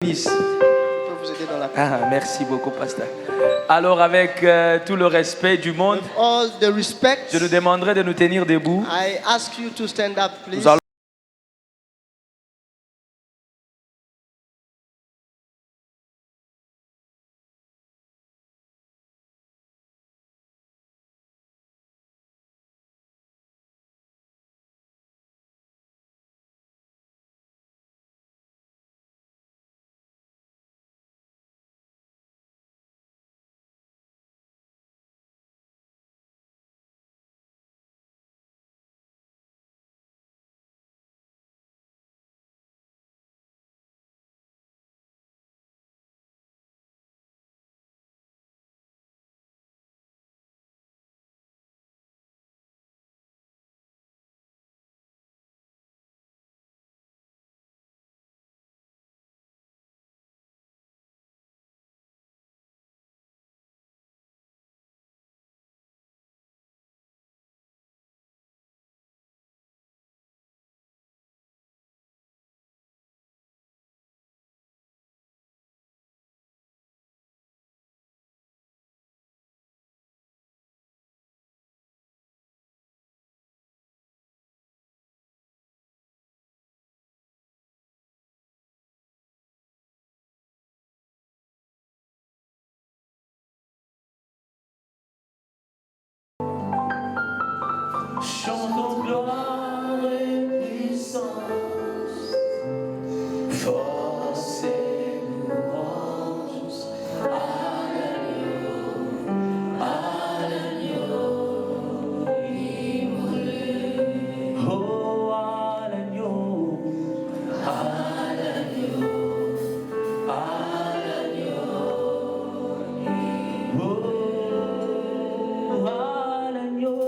Vous aider dans la merci beaucoup, pasteur. Alors, avec tout le respect du monde, With all the respect, je nous demanderai de nous tenir debout. I ask you to stand up, please. Nous allons chantons gloire et puissance, force et louange à l'agneau immolé. Oh, à l'agneau, à l'agneau, à l'agneau. Oh, à l'agneau.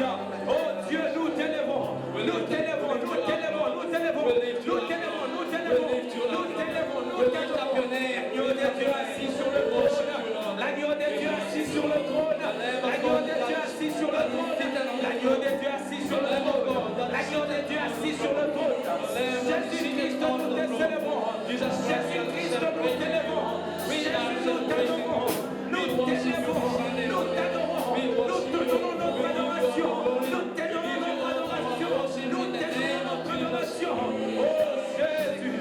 Oh Dieu, nous t'élèvons. Nous t'élèvons, nous t'élèvons, nous t'élèvons. Nous t'élèvons, nous t'élèvons. Nous t'élèvons, nous t'élèvons. L'agneau de Dieu assis sur le trône. L'agneau de Dieu assis sur le trône. L'agneau de Dieu assis sur le trône. L'agneau de Dieu assis sur le trône. L'agneau de Dieu assis sur le trône. Jésus-Christ, nous t'élèvons. Jésus-Christ, nous t'élèvons. Jésus, nous t'adorons. Nous t'élèvons. Nous t'adorons. Nous te donnons notre adoration. Nous te donnons notre adoration. Nous te donnons notre adoration. Oh Jésus,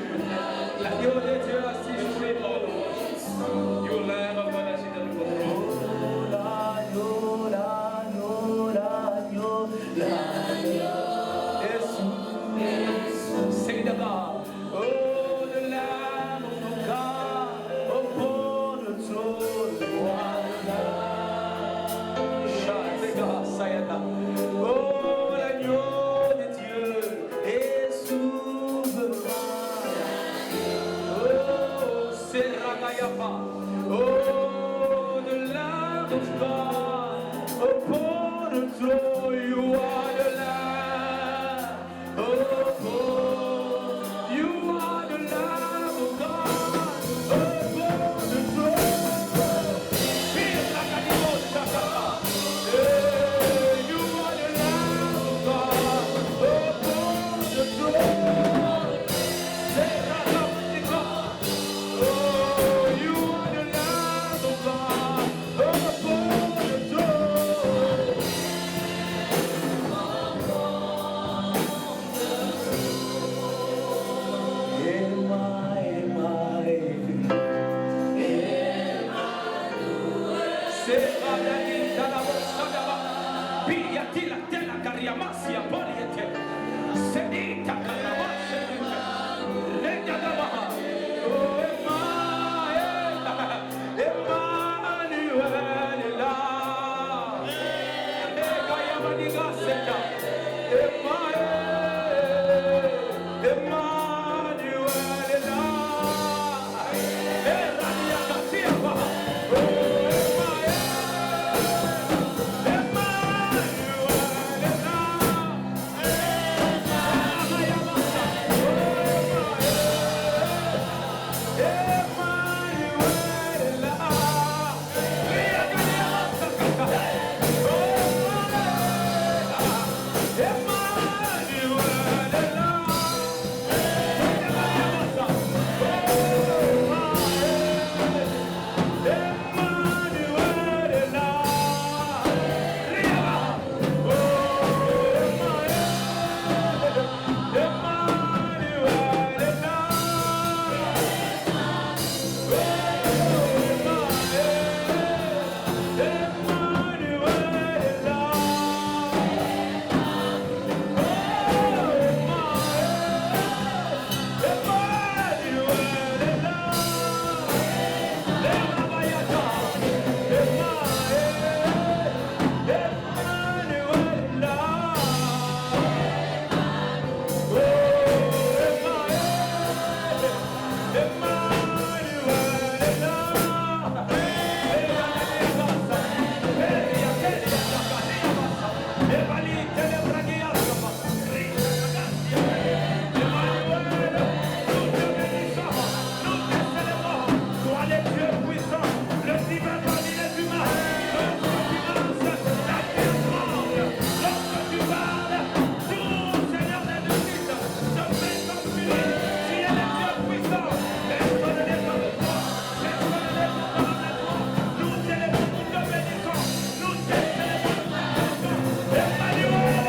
l'agneau de Dieu assis sur le trône. You Lamb of God assis dans le Sing the God. Oh, the Lamb of God, upon the throne, oh, l'agneau de Dieu est souverain. Oh, c'est Rakayapa. Oh, the Lamb of God, upon the throne, you are the Lamb. Oh, you are the Lamb of God, upon the throne. Feel like an emotion. You are the Lamb of God, upon the throne. Say that up with the God. Oh, you are the Lamb of God, upon the throne. Emmanuel.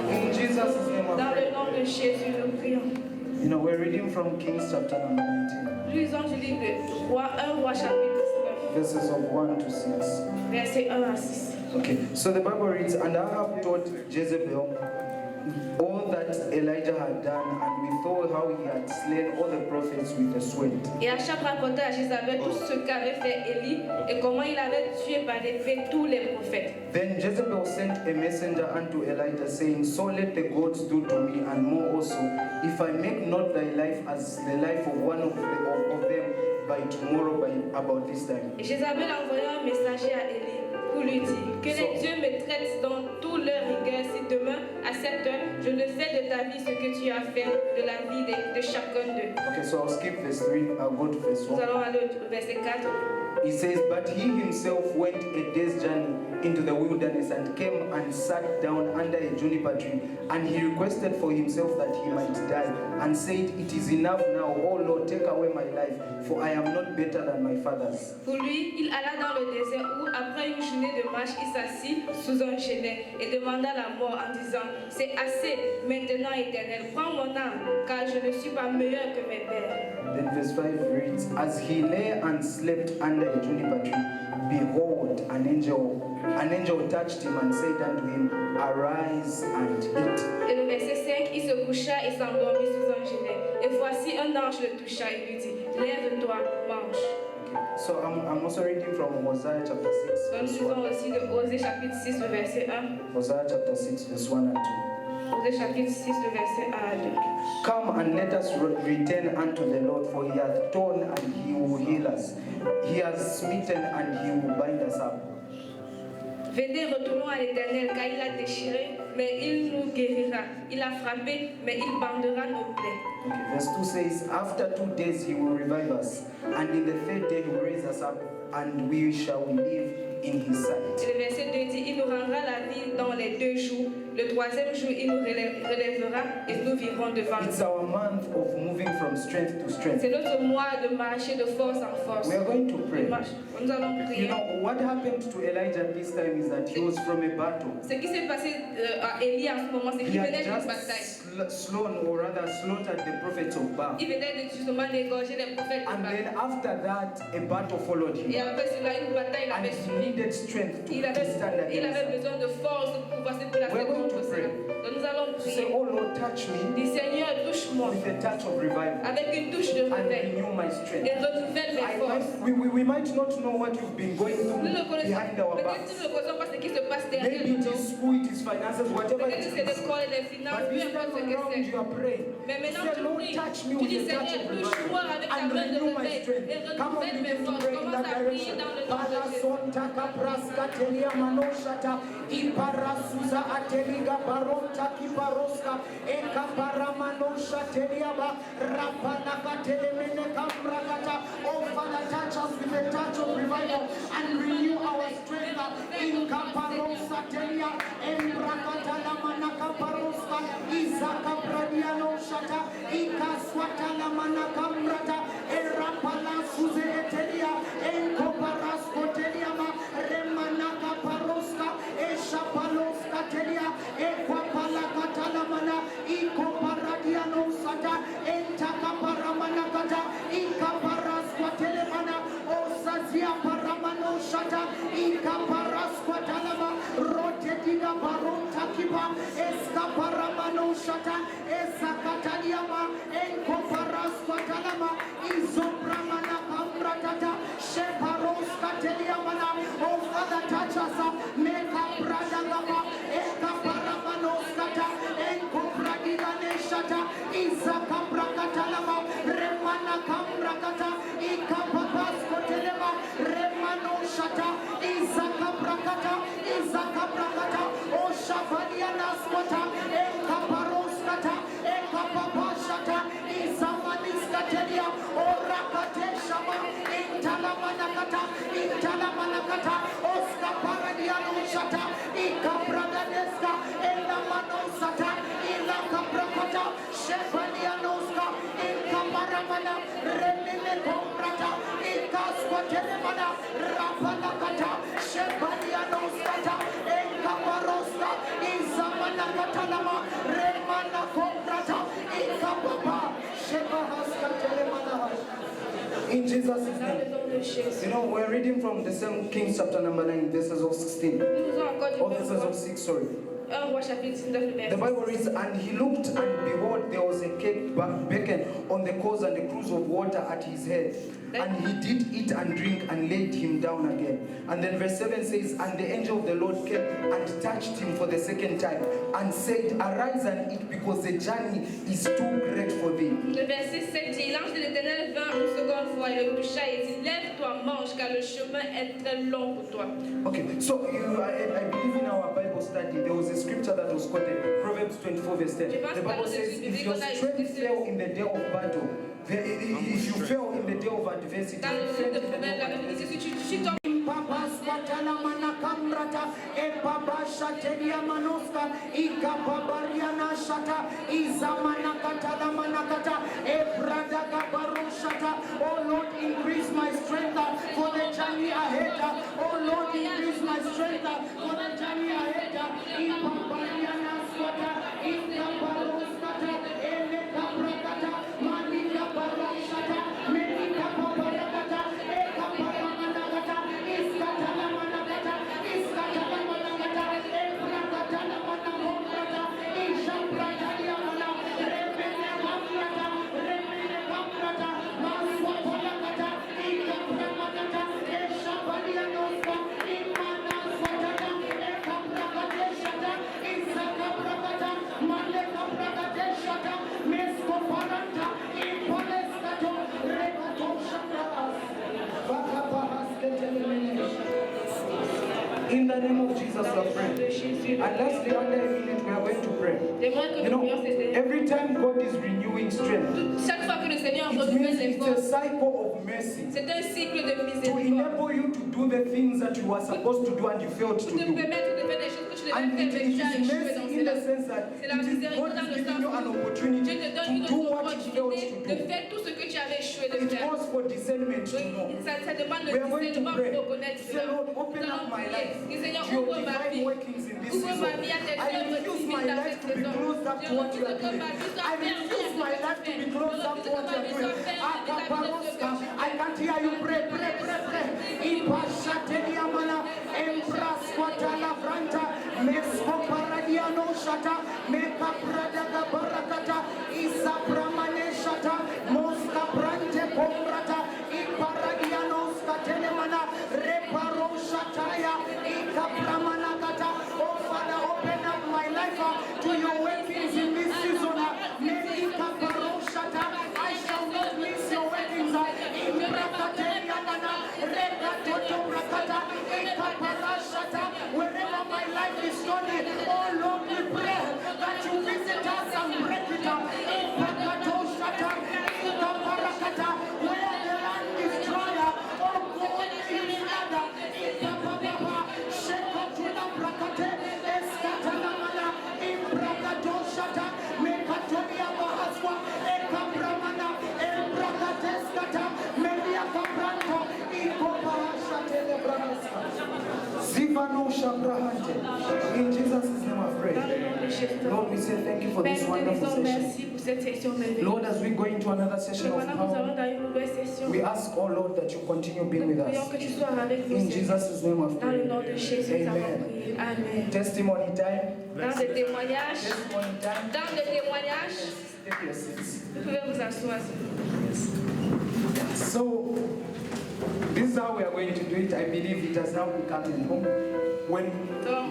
In Jesus' name, Dans I le nom de Jésus, nous prions. pray. You know, we're reading from Kings chapter number 19, Lisons du livre de Roi, 1 Roi chapitre 19, verses of 1 to 6. versets 1 à 6. Okay, so the Bible reads, and Ahab told Jezebel all that Elijah had done, and we thought how he had slain all the prophets with a sword. Et Achab raconta à Jézabel tout ce qu'avait fait Élie et comment il avait tué par l'épée tous les prophètes. Then Jezebel sent a messenger unto Elijah, saying, so let the gods do to me, and more also, if I make not thy life as the life of one of them by tomorrow by about this time. Et Jézabel envoya un messager à Élie pour lui dire que les dieux me traitent dans toute leur rigueur si demain à cette heure je ne fais de ta vie ce que tu as fait de la vie de chacun d'eux. Okay, so I'll skip verse 3, I'll go to verse Nous 1. allons aller au verset 4. He says, but he himself went a day's journey into the wilderness and came and sat down under a juniper tree, and he requested for himself that he might die, and said, it is enough now, O Lord, take away my life, for I am not better than my fathers. Pour lui, il alla dans le désert où, après une journée de marche, il s'assit sous un chêne et demanda la mort en disant, c'est assez, maintenant éternel, prends mon âme, car je ne suis pas meilleur que mes pères. Then verse 5 reads, as he lay and slept under a juniper tree, behold, an angel touched him and said unto him, arise and eat. Et le verset 5, il se coucha et s'endormit sous un genêt. Et voici un ange le toucha et lui dit, lève-toi, mange. Okay. So I'm also reading from Hosea chapter 6. Nous verse lisons 1. aussi de Osée chapitre 6, le verset 1. Hosea chapter 6, verse 1 and 2. Osée chapitre 6, le verset 1 à 2. Come and let us return unto the Lord, for he hath torn and he will heal us. He has smitten and he will bind us up. Venez, retournons à l'Éternel, car il a déchiré, mais il nous guérira. Il a frappé, mais il bandera nos plaies. Okay, verse 2 says, after 2 days he will revive us, and in the third day he will raise us up, and we shall live in his sight. Et le verset 2 dit, il nous rendra la vie dans les 2 jours. Le 3e jour, il nous relèvera et nous vivrons devant It's lui. our month of moving from strength to strength. C'est notre mois de marcher de force en force. We are going to pray. Nous allons You prier. know, what happened to Elijah this time is that he was from a battle. Ce qui s'est passé à Élie en ce moment, c'est He qu'il had venait d'une bataille. just slaughtered the prophets of Baal. Il venait de justement d'égorger les prophètes de And Baal. then after that, a battle followed Et him. après cela, une bataille And l'avait he suivi. needed strength to Il stand avait against it. besoin de force pour pouvoir se placer We're going contre to cela. pray. Donc nous allons To say, prier. oh Lord, touch me Dis Seigneur, touche-moi with a touch of revival avec une touche de and réveil renew my strength. et renouvelle mes forces. We might not know what you've been going through Nous ne connaissons behind our peut-être backs. nous ne connaissons pas ce qui se passe derrière Maybe nous. it is school, it is finances, whatever Peut-être it que c'est is. l'école, les finances, But peu this importe ce time que around, c'est. you are praying. Mais maintenant Say, tu Lord, pries. touch me Tu with dis a touch Seigneur, of touche-moi revival avec ta and main de renew my réveil strength. et Come on, renouvelle mes begin to forces. pray in Commence that à prier direction. dans le nom de Jésus. Palasonta kapraska telia manoshata iparasuza ateliga baronta kiparoska ekaparamanosa teliaba rapana katelemene kamrakata. Oh Father, touch us with a touch of revival and renew our strength in kaparosa telia embrakata la manaka paroska izaka bradiano shata ikaswata la manaka mrata erapala suze etelia enkoparasko telia ma remanaka paroska eshapaloska telia ekwapala katalamana ikoparadiano sata entakaparamana ikaparaskwa telemana osazia paramano shata ikaparaskwa talama rotetiga baronta kipa eskaparamano shata esakataliama enkoparaskwa talama izobramana kamratata sheparoska teliamana. Oh Father, touch us, make up bradagaba ekaparamanoskata enkopradiganeshata izakabrakatalamama remana kambrakata ikapapaskotelema remanoshata izakabrakata oshavalianaskota ekaparoskata ekapapashata izamaniskatelia orakateshama intalamanakata oskaparadianoshata ikabragadeska elamanosata ilakabrakata shevalianoska ikaparamana remimekombrata ikaskwatelemana rapalakata shevalianoskata ikaparoska katalama remana kombrata ikapapa shebahaska telemana. In Jesus' Dans le name. nom de Jésus. You know, we're reading from the same Kings chapter number 9, verses of 16. Nous lisons encore Or du verses of verset 6, sorry. 1 Roi chapitre 19, le The verset Bible reads, and he looked, and behold, there was a cake baken on the coals and a cruse of water at his head. And he did eat and drink and laid him down again. And then verse 7 says, and the angel of the Lord came and touched him for the second time and said, arise and eat, because the journey is too great for thee. Le verset 7 dit, l'ange de l'Éternel vint une seconde fois et le toucha et dit, lève-toi, mange, car le chemin est très long pour toi. Okay, so I believe in our Bible study, there was a scripture that was quoted, Proverbs 24 verse 10. The Bible says, if your strength fail in the day of battle, if you fail in the day of adversity, Dans le you livre fail de in the day Proverbes, la of Bible dit adversity. que si tu tombes, Papaskatala manakambrata epabasha teria manoska ikapabariana shata izamanakatala manakata ebradaga barushata. Oh Lord, increase my strength for the journey ahead. Oh Lord, increase my strength for the journey ahead. Ipabariana swata ikabaruskata elekabrakata malika barushata melika babarakata ekabaramana iskatala manakata iskatala manakata ebrakatala manakata ishabratalia mana remene kambrata maswapalakata ikabramakata eshabalianoska imana swatata ekabrakateshata isakabrakata malekabrakateshata meskoparanta impoleskato rekatoshabras In the name of Jesus, dans we le nom pray. de Jésus. And lastly, under a minute, we are going to pray. J'aimerais que You nous prions know, cette every time God is renewing strength, Chaque fois que le Seigneur it renouvelle means les it's a forces, cycle of mercy c'est un cycle de to miséricorde. enable you to do the things that you are supposed to do and you failed Pour to te do. permettre de faire des choses que tu devais And faire, it mais tu as is échoué dans mercy in the cela. sense that C'est la it is miséricorde God dans is le giving you an sens où opportunity Dieu te donne to une do autre what you failed opportunité to de do. faire tout ce que tu avais échoué de It faire. calls for discernment to Oui, know. ça demande We are le going to discernement pray. pour reconnaître Say, cela. Lord, Nous open up allons my prier. life Dis, Seigneur, to your ouvre ma divine vie. workings in this Ouvre season. ma vie à tes I œuvres refuse my divines dans life cette to be saison. closed up Je to what you refuse are que doing. ma vie soit I fermée à refuse ce my que tu life to fais. be closed up to what you are doing. Akaparoska, I can't hear you pray. Ipashateliamana, Embrasquatala Vranta, Mesko Paradiano Shata, Meka Pradaga Barakata, Isabramane Shata, Mosca Brante Pombrata, Iparadianos Katelemana, Reparo Shataya, Ikapramanagata. Oh Father, open up my life to your workings in this season. Melika Paro Shata, I shall not miss your workings. Imbrakateliamana, Rekatoto Brakata, Ikaparashata, wherever my life is stolen, oh Lord, we pray that you visit us and break it up. Ipakatoshata, Ikaparakata, where the land is dry, oh God, may you flood. Ipapapapa, Shekotula Brakate, Eskatalamana, Imbrakatoshata, Mekatolia Bahaswa, Ekabramana, Embrakateskata, Melia Kabranto, Ikopahashate Lebrahaska. Zivano Shabrahante. In Jesus' name I Dans le pray. nom de Jésus. Lord, we say thank you for Père, this nous te wonderful disons session. merci pour cette session merveilleuse. Lord, as we go into another session of Maintenant, nous allons power, dans une nouvelle session. we ask, oh Lord, that you continue being Nous with prions us. que tu sois avec nous, In Seigneur. Jesus' name I Dans le nom pray. de Jésus, nous avons Amen. prié. Amen. Testimony time. Dans le témoignage, Testimony time. dans le témoignage, Take your seats. vous pouvez vous asseoir. So, this is how we are going to do it. I believe it has now become a home.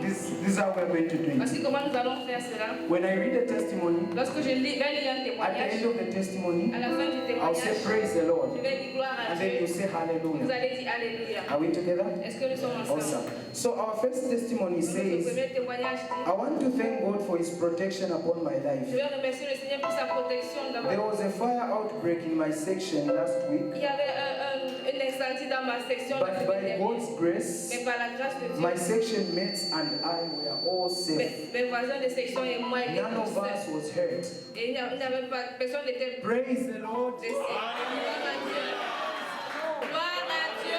This is how we are going to do Voici it. comment nous allons faire cela. When I read a testimony, Lorsque je vais lire un at the témoignage, end of the testimony, à la fin du I'll say témoignage, praise the je Lord. vais dire gloire à And then you Dieu. say Vous hallelujah. allez dire Alléluia. Are we together? Est-ce que nous sommes ensemble? Awesome. So our first testimony Notre says, premier témoignage I dit, want to thank God for his protection upon my je life. vais remercier le Seigneur pour sa protection dans ma There vie. was a fire outbreak in my section last week, Il y avait un incendie dans ma section la but semaine by dernière. God's grace, Mais par la grâce de Dieu, my section mates and I were all safe. mes voisins de section et moi étaient None of tous us seuls. was hurt. Et il n'y avait pas, personne n'était Praise the Lord. blessé. Gloire à Dieu. Gloire à Dieu.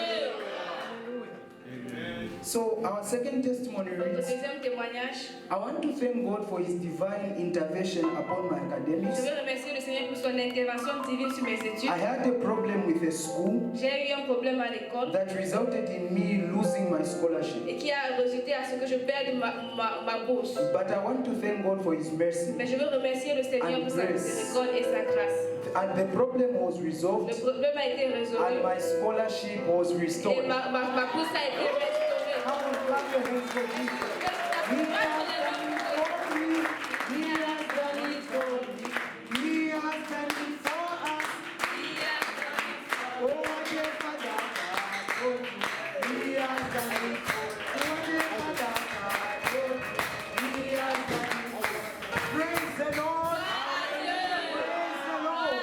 So our second testimony Notre reads, deuxième témoignage, I want to thank God for his divine intervention upon my je academics. veux remercier le Seigneur pour son intervention divine sur mes études. I had a problem with a school J'ai eu un problème à l'école that resulted in me losing my scholarship. et qui a résulté à ce que je perde ma bourse. But I want to thank God for his mercy. Mais je veux remercier le Seigneur pour sa miséricorde et sa grâce. And the problem was Le resolved problème a été and résolu my scholarship was et restored. ma bourse a été restaurée. Come on, clap your hands for Jesus. He has done it for me. He has done it for me. He has done it for us. Oh, what a father God told you. He has done it for us. What a father God told you. He has done it for us. Praise the Lord. Praise the Lord.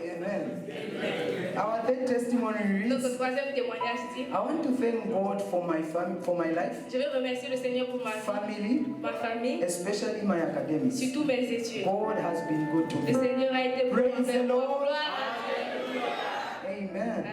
Amen. Our third testimony reads, Notre troisième témoignage dit, I want to thank God for my life, je veux remercier le Seigneur pour ma famille, especially my academics. surtout mes études. God has been good to Le me. Seigneur a été bon Praise envers the moi. Lord. Gloire à Dieu. Amen.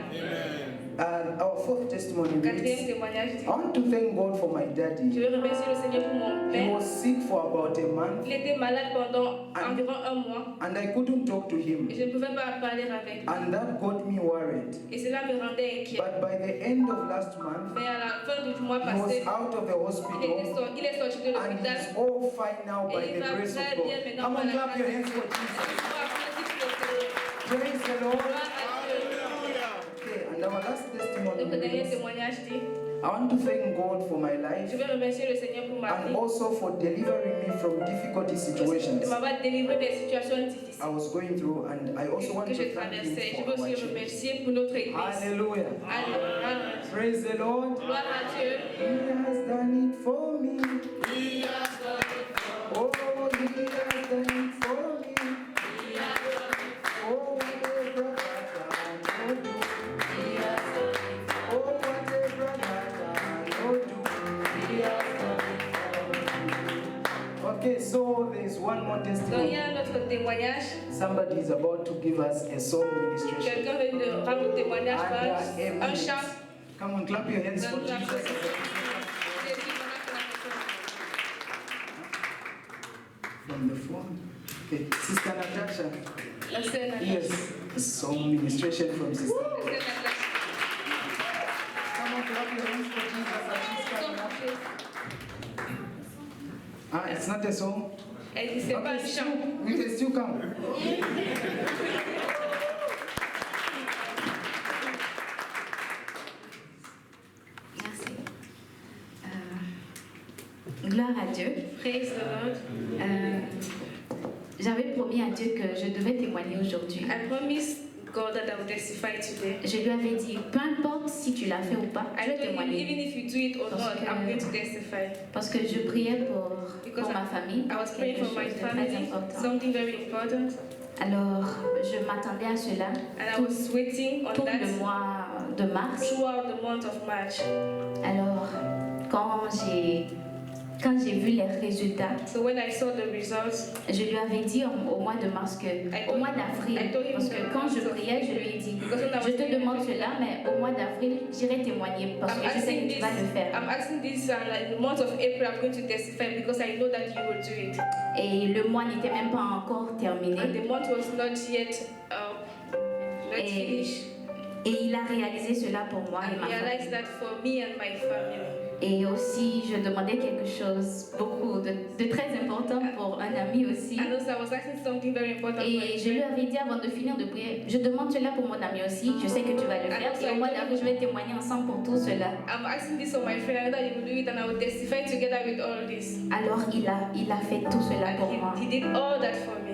And our fourth testimony Quatrième reads, témoignage I dit, want to thank God for my je daddy. veux remercier le Seigneur pour mon He père. was sick for about a month Il était malade pendant environ un mois and I couldn't talk to et him. je ne pouvais pas parler avec lui. And that got me worried. Et cela me rendait inquiet. But by the end of last month, Mais à la fin du mois he was passé, out of the hospital il est sorti de and l'hôpital. he's all fine now by Et il the va grace of très bien God. maintenant Come par on, la clap grâce your de hands Dieu. for Jesus. On va applaudir le Seigneur. Praise the Lord. Gloire à Dieu. Okay, and our last testimony Notre dernier reads, témoignage dit, I want to thank God for my je life veux remercier le Seigneur pour ma and vie, also for delivering me from difficult situations de m'avoir délivré des situations I difficiles was going through, and I also want que to je thank Him traversais. Je veux for our aussi church. remercier pour notre église. Hallelujah. Alléluia. Praise the Lord. Gloire à Dieu. He has done it for me. Oh, He has done it for me. Oh, whatever I can do. Oh, whatever I can do. He has done it for me. Okay, so there's one more Donc il y testimony. a un autre témoignage. Somebody is about to give us a song ministration. Quelqu'un vient de rendre un témoignage par un chant. Come on, clap your hands for Donne-nous Jesus. l'applaudissement. From the phone. Okay, Sister Natasha. La sœur Natasha. Yes, a song ministration from Sister. La sœur Natasha. Come on, clap your hands for Jesus as she's coming up. Ah, it's not a song. Elle dit c'est pas un Okay, chant. we can still come. Merci. Gloire à Dieu. Praise the Lord. J'avais promis à Dieu que je devais témoigner aujourd'hui. I promise God that I will testify today. Je lui avais dit, peu importe si tu l'as fait ou pas, I je vais told him, témoigner. even if you do it or Parce not, que- I'm going to testify. Parce que je priais pour ma famille. I was praying quelque for my chose de très family, important. something very important, Alors, je m'attendais à cela and I was waiting on tout that le mois de mars. throughout the month of March. Alors, quand j'ai vu les résultats, So when I saw the results, je lui avais dit au mois de mars au mois d'avril, I told him parce que quand je priais, je lui ai dit, je te demande cela, mais au mois d'avril, j'irai témoigner parce que je sais que tu vas le faire. I'm asking this like in the month of April, I'm going to testify because I know that you will do it. Et le mois n'était même pas encore terminé. And the month was not yet finished. Et il a réalisé cela pour moi et I ma realized famille. that for me and my family. Et aussi, je demandais quelque chose beaucoup de très important pour un ami aussi. And also I was asking something very important for Et je lui you. avais dit avant de finir de prier, je demande cela pour mon ami aussi, je sais que tu vas le faire. Et au mois d'avril, je vais témoigner ensemble pour tout cela. I'm asking this for my friend, I know that you will do it and I will testify together with all this. Alors il a fait tout cela pour moi. And he did all that for me.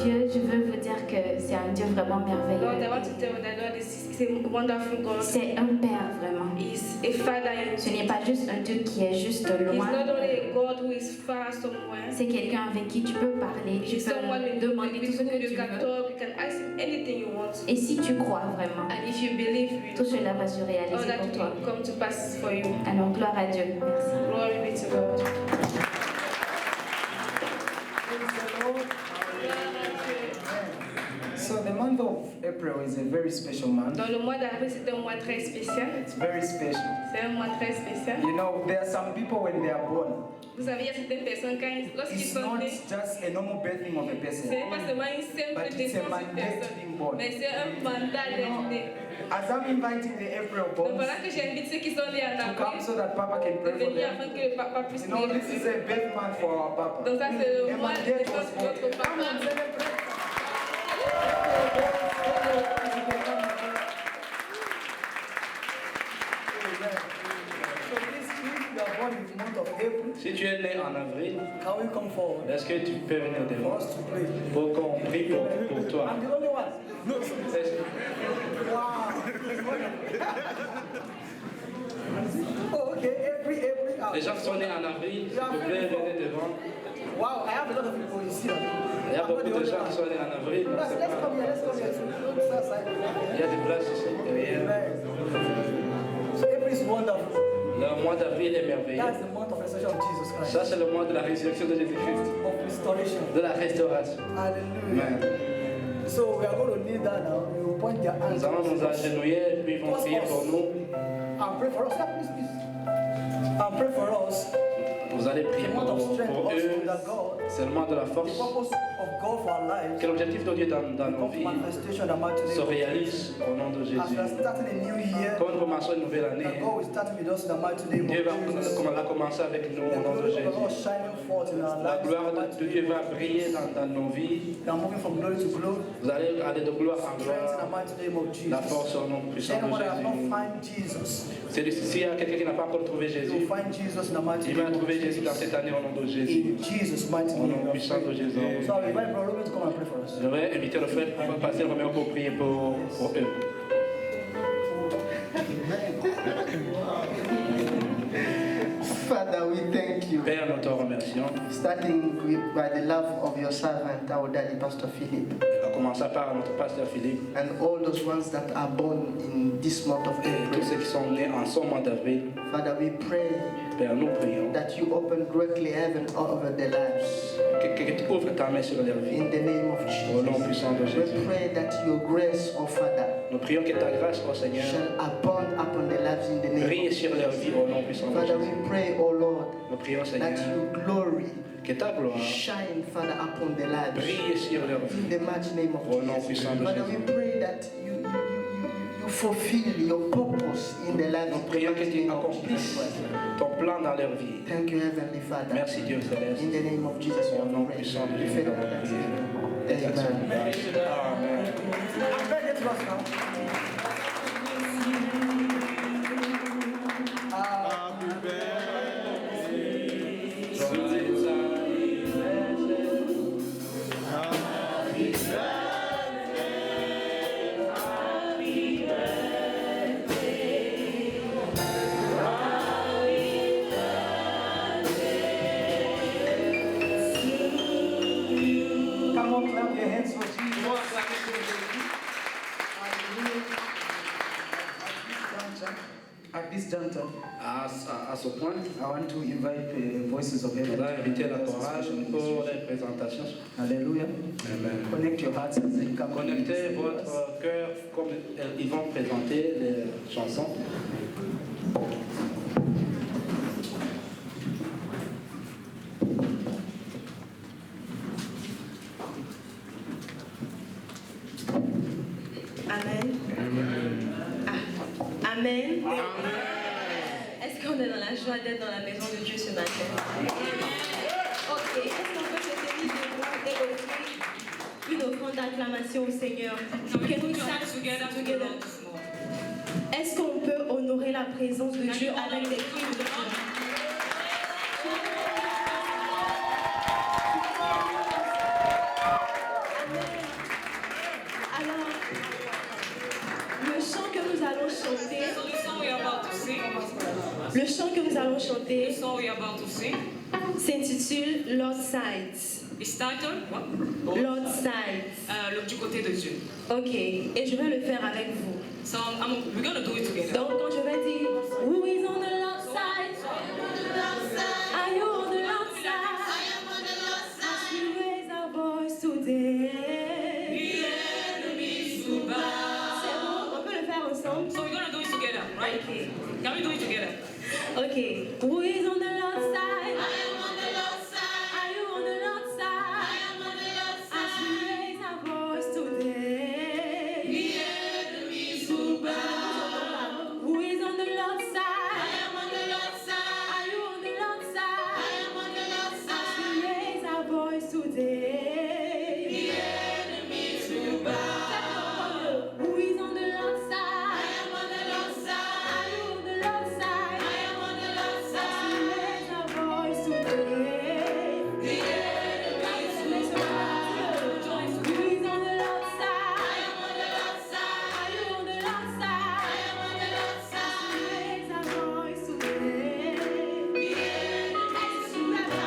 Dieu, je veux vous dire que c'est un Dieu vraiment Lord, I merveilleux. want to tell you that Lord is a wonderful God. C'est un Père vraiment. He's a father in Ce n'est pas juste un Dieu qui est juste He's loin. not only a God who is far somewhere. C'est quelqu'un avec qui tu peux parler, tu He's someone peux demander tout with ce whom que you tu can veux. talk, you can ask him anything you want. Et si tu crois vraiment, And if you believe tout really, cela va se all réaliser that pour toi. will come to pass for you. Alors gloire à Dieu. Merci. Glory be to God. Praise the Lord. Gloire à Dieu. So the month month of April is a very special month. Dans le mois d'avril, c'est un mois très spécial. It's very special. C'est un mois très spécial. You know, there are some people when they are born, Vous savez, il y a certaines personnes, lorsqu'ils it's sont not nés, just a normal birthing of a ce person. n'est pas seulement une simple But it's a naissance d'une mandate personne, being born. mais c'est un mandat d'être né. As I'm inviting the April Donc borns voilà que j'invite ceux qui sont nés en to come avril so that Papa can de pray for venir them. afin que le papa puisse You know, prier. this is a birth month for our Papa. Donc ça, c'est le A mois de mandate naissance was de born. notre Come on, papa. celebrate. Si tu es né en avril, Can we come forward est-ce que tu peux venir for devant us to pray? pour qu'on prie pour toi? I'm the only one. Est-ce- Wow. Oh, okay, every Les gens qui sont nés en avril, s'il te plaît, venez devant. Wow, I have a lot of people in here. Il y a beaucoup de gens qui sont nés en avril. donc Let's c'est come pas- here, let's come here. Let's go outside. Il y a des places ici derrière. So April is wonderful. Le mois d'avril est That's merveilleux. the month of resurrection of Jesus Christ. Ça, c'est le mois de la résurrection de Jésus-Christ, Of restoration. de la restauration. Hallelujah. Amen. So we are going to kneel down now. We will point their hands Nous allons nous agenouiller, puis ils vont prier pour nous. and pray for us. Yeah, please, please. And pray for us. Vous allez prier The month of strength pour also eux. that God, C'est le mois de la the force. purpose of God for our lives, Que l'objectif de Dieu dans nos of vies manifestation in the mighty se name. réalise au nom de As we are Jésus. starting a new year, Comme nous commençons une nouvelle that année, God will start with us in the mighty name Dieu of va Jesus. commencer avec nous The au nom de glory of the Lord Jésus. shining forth in our La lives. gloire de Dieu va briller dans nos vies. We are moving from glory to glory. Vous allez aller de gloire en Strength in the gloire. mighty name of La Jesus. force au nom puissant de Anyone that has not Jésus. found Jesus, S'il y a quelqu'un qui n'a pas encore trouvé you will Jésus, find Jesus in the mighty il va name of trouver Jésus dans Jesus. cette année au nom de Jésus. In Jesus' mighty Au nom name. we are puissant de praying. Jésus. So I invite Brother Robert to come and pray for us. Je vais inviter le frère pour passer le moment pour prier pour eux. Father, we thank you. Père, nous te remercions. Starting by the love of your servant, our daddy, Pastor Philip, On commence par notre pasteur Philippe. and all those ones that are born in this month of Et tous April. ceux qui sont nés en ce mois d'avril, Father, we pray Père, nous prions that you open greatly heaven over their lives. que tu ouvres ta main sur leur vie. In the name of Au nom Jesus. puissant de We Jésus. pray that your grace, oh Father, Nous prions que ta grâce, ô Seigneur, shall abound upon their lives in the name brille of sur leur vie au nom puissant de Father, Jésus. we pray, oh Lord, Nous prions, that Seigneur, your glory que ta gloire shine, Father, upon their lives. brille sur leur vie. In the mighty name of Au nom Jesus. puissant de Father, Jésus. we pray that you fulfill your purpose in the lives Nous of the prions que mighty tu name of accomplisses Jesus. ton plan dans leur vie. Thank you, Heavenly Father. Merci Dieu céleste. In the name of Jesus, Au nom we pray. puissant de We Jésus, thank nous you. avons prié. Et l'action de Amen. grâce. Amen. I'm very grateful now. Come on, clap your hands for Jesus. At this juncture, À ce point, I want to invite Voices of je Heaven. voudrais inviter la chorale pour les présentations. Hallelujah. Amen. Connect your hearts as they come. Connectez votre cœur comme ils vont présenter les chansons. Amen. Ah. Amen. Est-ce qu'on est dans la joie d'être dans la maison de Dieu ce matin? Ok. Est-ce qu'on peut se tenir debout et offrir une offrande d'acclamation au Seigneur? Can we stand together? Est-ce qu'on peut honorer la présence de Dieu avec des cris de joie? Alors, le chant que nous allons chanter, s'intitule Lord Sides. Lord Sides. Du côté de Dieu. Ok, et je vais le faire avec vous. So we're gonna do it together. Donc quand je vais dire Who is on the Lord side? Are you on the Lord side? As we raise our voice today. today. The enemies will bow. Who is on the Lord's side? I am on the Lord's side. Are you on the Lord's side? I am on the Lord's side. Let's raise our voice today. The enemies will bow. Who is on the Lord's side? I am on the Lord's side. Are you on the Lord's side? I am on the Lord's side. Let's raise our voice today. The enemies will bow.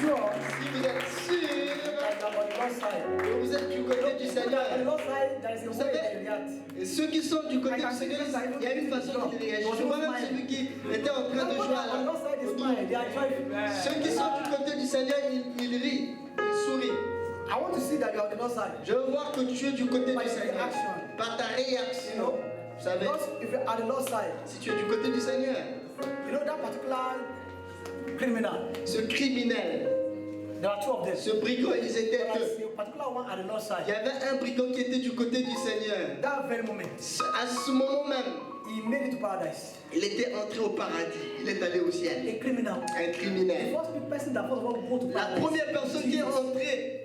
sure Si vous êtes sûr that you are on the Lord's side, que vous êtes du côté du on Seigneur, the Lord's side, there is a Vous way savez, to react. et ceux qui sont du côté du Seigneur, il y a une façon de réagir. Moi-même, celui qui était en train de jouer à On the Lord's side is fine. They are joyful. Ceux qui sont du côté du Seigneur, ils rient, ils sourient. I want to see that you are on the Lord's side. Je veux voir que tu es du côté By du your Seigneur. action. Par ta You réaction. know, Vous savez, because if you are on the Lord's side, si tu es du côté du Seigneur, you know that particular criminal. ce criminel, There are two of them. ce brigand, ils étaient There deux. is a particular one at the Lord's Il y side. avait un brigand qui était du côté du Seigneur. That very moment, À ce moment même, he made it to paradise. il était entré au paradis. Il est allé au ciel. A criminal. Un The criminel. first person that first of all go to La paradise. première personne qui est entrée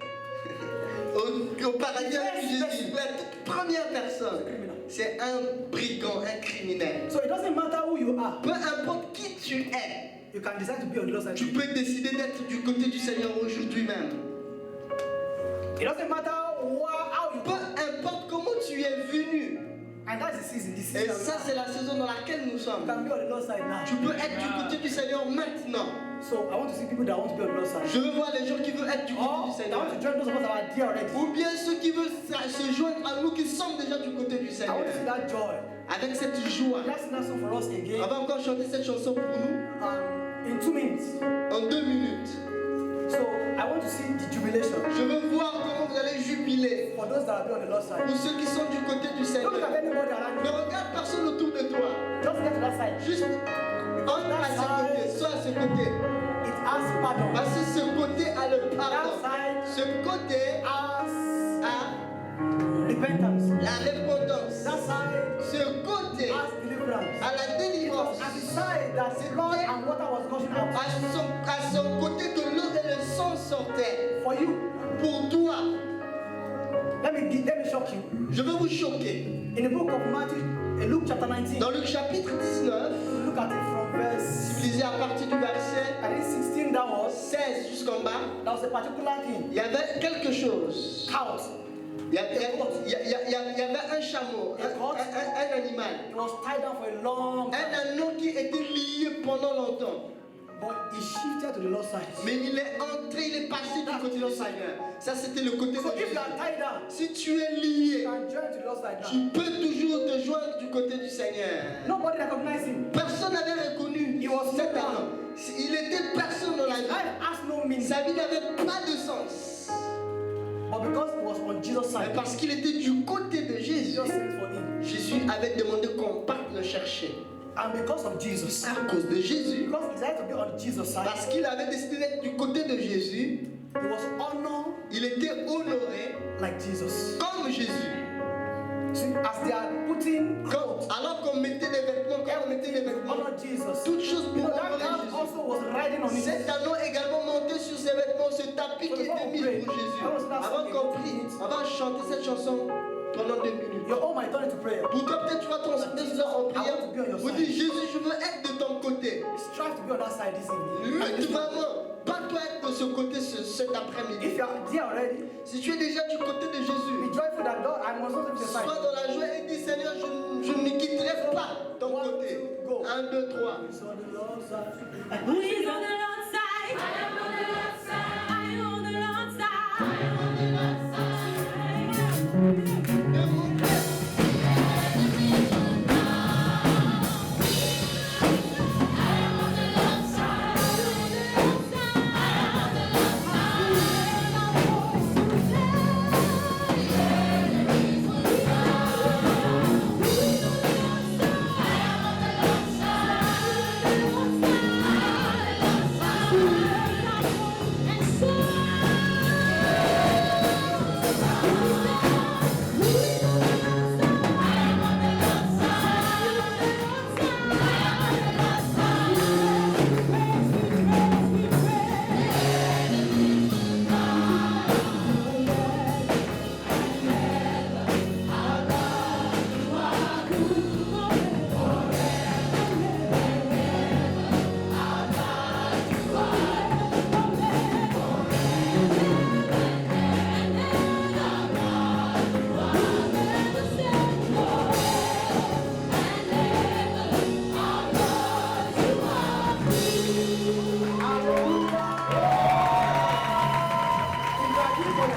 au paradis avec Jésus, la toute première personne, c'est un brigand, un criminel. So it doesn't matter who you are. Peu importe qui tu es, You can decide to be on the Lord's side. tu peux décider d'être du côté du Seigneur aujourd'hui même. It doesn't matter how you Peu importe comment tu es venu. And that's the season. This Et season. ça, c'est la saison dans laquelle nous You sommes. can be on the Lord's side now. Tu peux être du côté du Seigneur maintenant. So I want to see people that want to be on the Lord's side. Je veux voir les gens qui veulent être du côté Or du I Seigneur. want to join those of us that are there already. Ou bien ceux qui veulent se joindre à nous qui sommes déjà du côté du I Seigneur. want to see that joy. Avec cette joie. Let's sing that song for us On again. va encore chanter cette chanson pour nous In 2 minutes. en 2 minutes. So I want to see the jubilation Je veux voir comment vous allez jubiler for those that are on the Lord's side. pour ceux qui sont du côté du Don't look Seigneur. at anybody around Ne you. regarde personne autour de toi. Just get to that side. Juste entre à ce côté, sois à ce côté. It has pardon. Parce que ce côté a le That pardon. side Ce côté has a repentance. la repentance. That side Ce côté has deliverance. a la délivrance. At the side that blood and water was gushing out. À son côté que l'eau et le sang sortaient. For you. Pour toi, Let me shock you. je veux vous choquer. In the book of Matthew, Luke chapter 19, Dans le chapitre 19, look at it from verse si vous lisez à partir du verset I think 16 downwards. 16 jusqu'en bas, There was a particular thing. il y avait quelque chose. Cows. Il y avait un chameau, un animal, It was tied down for a long time. un anneau qui était lié pendant longtemps. But he shifted to the Lord's side. Mais il est entré, il est passé du côté du Seigneur. Ça, c'était le côté de So if Jésus. you are tied down, Si tu es lié, you can join to the Lord's side now. tu peux toujours te joindre du côté du Seigneur. Nobody recognized him. Personne n'avait reconnu He was cet no anneau. Il était personne dans la His vie. life has no meaning. Sa vie n'avait pas de sens. But because he was on Jesus' Mais side, parce qu'il était du côté de Jésus, Jesus sent for him. Jésus avait demandé qu'on parte le chercher. And because of Jesus, À cause de Jésus, because he decided to be on Jesus' side, parce qu'il avait décidé d'être du côté de Jésus, he was honored il était honoré like Jesus. comme Jésus. See, as they are putting clothes, Alors qu'on mettait des vêtements, quand on mettait des vêtements, honor Jesus. toutes choses You pour know, that honorer cow Jésus. also was riding on it. Cet anneau également monté sur ses vêtements, ce tapis qui était mis pour Jésus. Avant qu'on prie, on va chanter cette chanson pendant 2 minutes. You're all my turn to prayer. Pour toi, peut-être tu vas transmettre ça en prière. Vous dites, Jésus, je veux être de ton côté. Strive to be on that side this evening. Lutte vraiment. Pas toi être de ce côté cet If après-midi. you are there already, Si tu es déjà du côté de be Jésus, joyful that Lord, I must not leave the sois side. dans la joie et dis, Seigneur, je ne quitterai pas ton côté. 1, 2, 3. It's on the Lord's side. Who is on the Lord's side? I am on the Lord's side. I am on the Lord's side. I am on the Lord's side.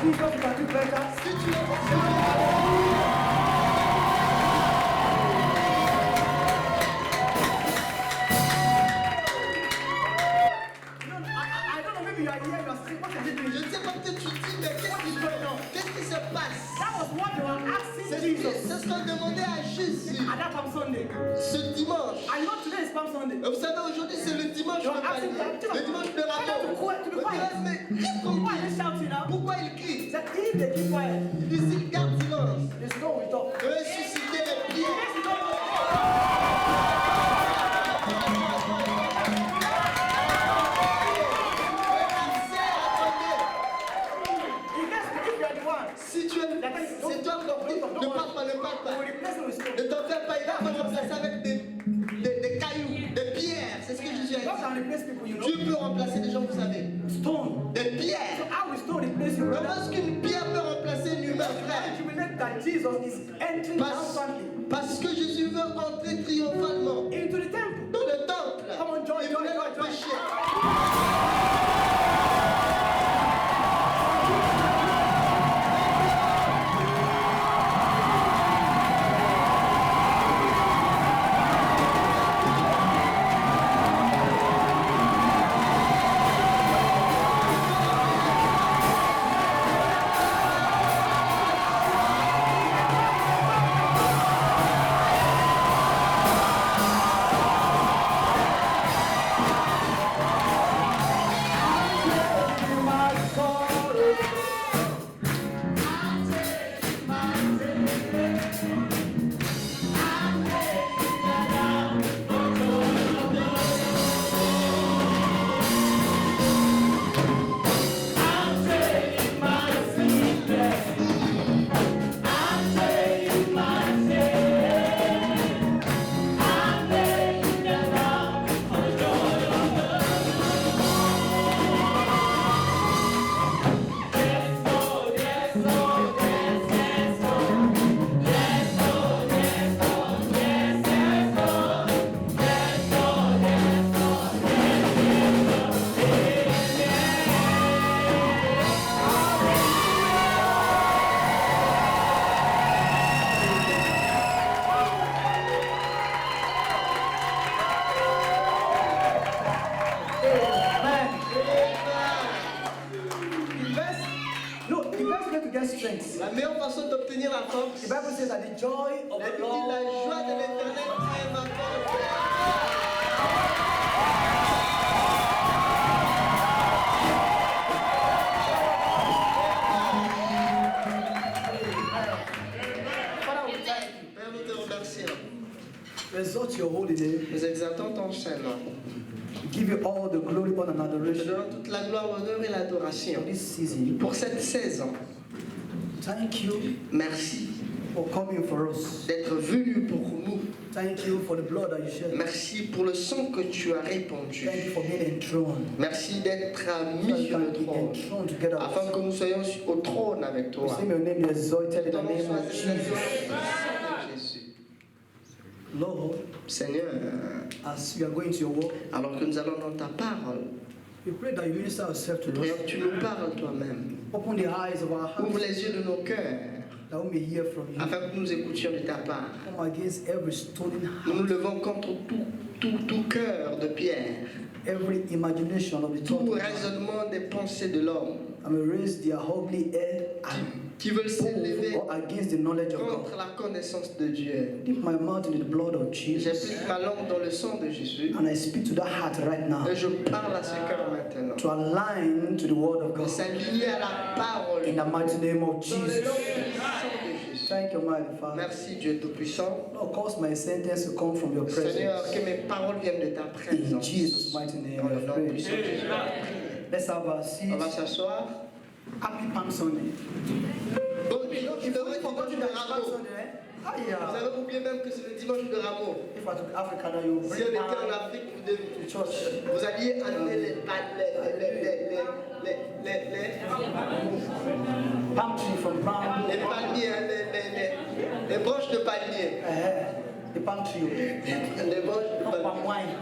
Jesus, you can do better. Si tu es Seigneur, I don't know, maybe you are here, you are saying, what is it doing? je ne sais pas, peut-être tu te dis, mais qu'est-ce qui se passe? That was what they were asking C'est Jesus ce qu'on demandait à Jésus at that Palm Sunday. ce dimanche. I know today is Palm Sunday. Et vous savez, aujourd'hui, c'est le dimanche de Palmier, le dimanche de Rameau. Mais qu'est-ce qu'on Why are dit? they shouting now? Pourquoi il crie? He said, if they keep quiet, Il dit, s'il garde silence, the stone will talk. ressusciter les pierres. Yes, you don't know. If you are the one, Si tu es, c'est toi qui ne parle pas, ne parle we will pas. replace it with stone. Ne t'en fais pas, il va te remplacer avec des cailloux, des pierres. C'est ce que Jésus God a can replace people, you know. dit. Dieu peut remplacer des gens, vous savez. Stone. Des So pierres. how will stone replace you, Comment brother? est-ce qu'une pierre peut remplacer un humain, frère? You believe that Jesus is entering triumphantly Parce que Jésus veut entrer triomphalement into the temple. dans le temple. Come on, joy, Il joy, voulait joy, joy. l'empêcher. La meilleure façon d'obtenir la force, The Bible says that the joy of la the joie Lord de l'éternel est ma force. Father, we thank you. Père, nous te remercions. We exalt your holy name. Nous exaltons ton Saint-Nom. We give you all the glory, honor, and Nous te adoration donnons toute la gloire, l'honneur et l'adoration for this season. pour cette saison. Thank you Merci for coming for us. d'être venu pour nous. Thank you for the blood that you shed. Merci pour le sang que tu as répandu. Thank you for being enthroned. Merci d'être So mis you sur le can be trône, enthroned together with afin us. que nous soyons au trône avec We toi. see your name be exalted in the Ton nom name soit of exalté dans le Jesus. sang de Jésus. Lord, Seigneur, as we are going to your work, alors que nous allons dans ta parole, we pray that you minister yourself to nous prions us. que tu nous parles toi-même. Open the eyes of our Ouvre hearts les yeux de nos cœurs, that we may hear from you. afin que nous écoutions de ta part. Come against every stolen Nous nous heart, levons contre tout cœur de pierre, every imagination of the tout thought of man, raisonnement des pensées de l'homme and we raise their ugly head and qui veulent s'élever or against the knowledge of God. contre la connaissance de Dieu. Dip my mouth in the blood of Jesus, J'applique ma langue dans le sang de Jésus and I speak to that heart right now et je parle à ce cœur maintenant. to align to the word of De God. s'aligner à la parole In the mighty name of dans le nom Jesus. puissant de Jésus. Thank you, mighty Father. Merci Dieu Tout-Puissant. Lord, cause my sentence to come from your Seigneur, presence. que mes paroles viennent de ta In présence. Jesus' mighty name, Dans we le have nom prayed. puissant de Jésus. Let's have a seat. On va s'asseoir. Happy Palm Sunday. Bon, il devrait être dimanche de Palm Rameau. Sunday, eh? Ah, Vous yeah. avez oublié même que c'est le dimanche de Rameau. If I took Africa, now you Si on bring était en palm Afrique, vous devez to church. vous alliez amener les Palm tree from palm. palmiers, les branches de palmier. The palm tree. Les branches de Not palmier. palm wine.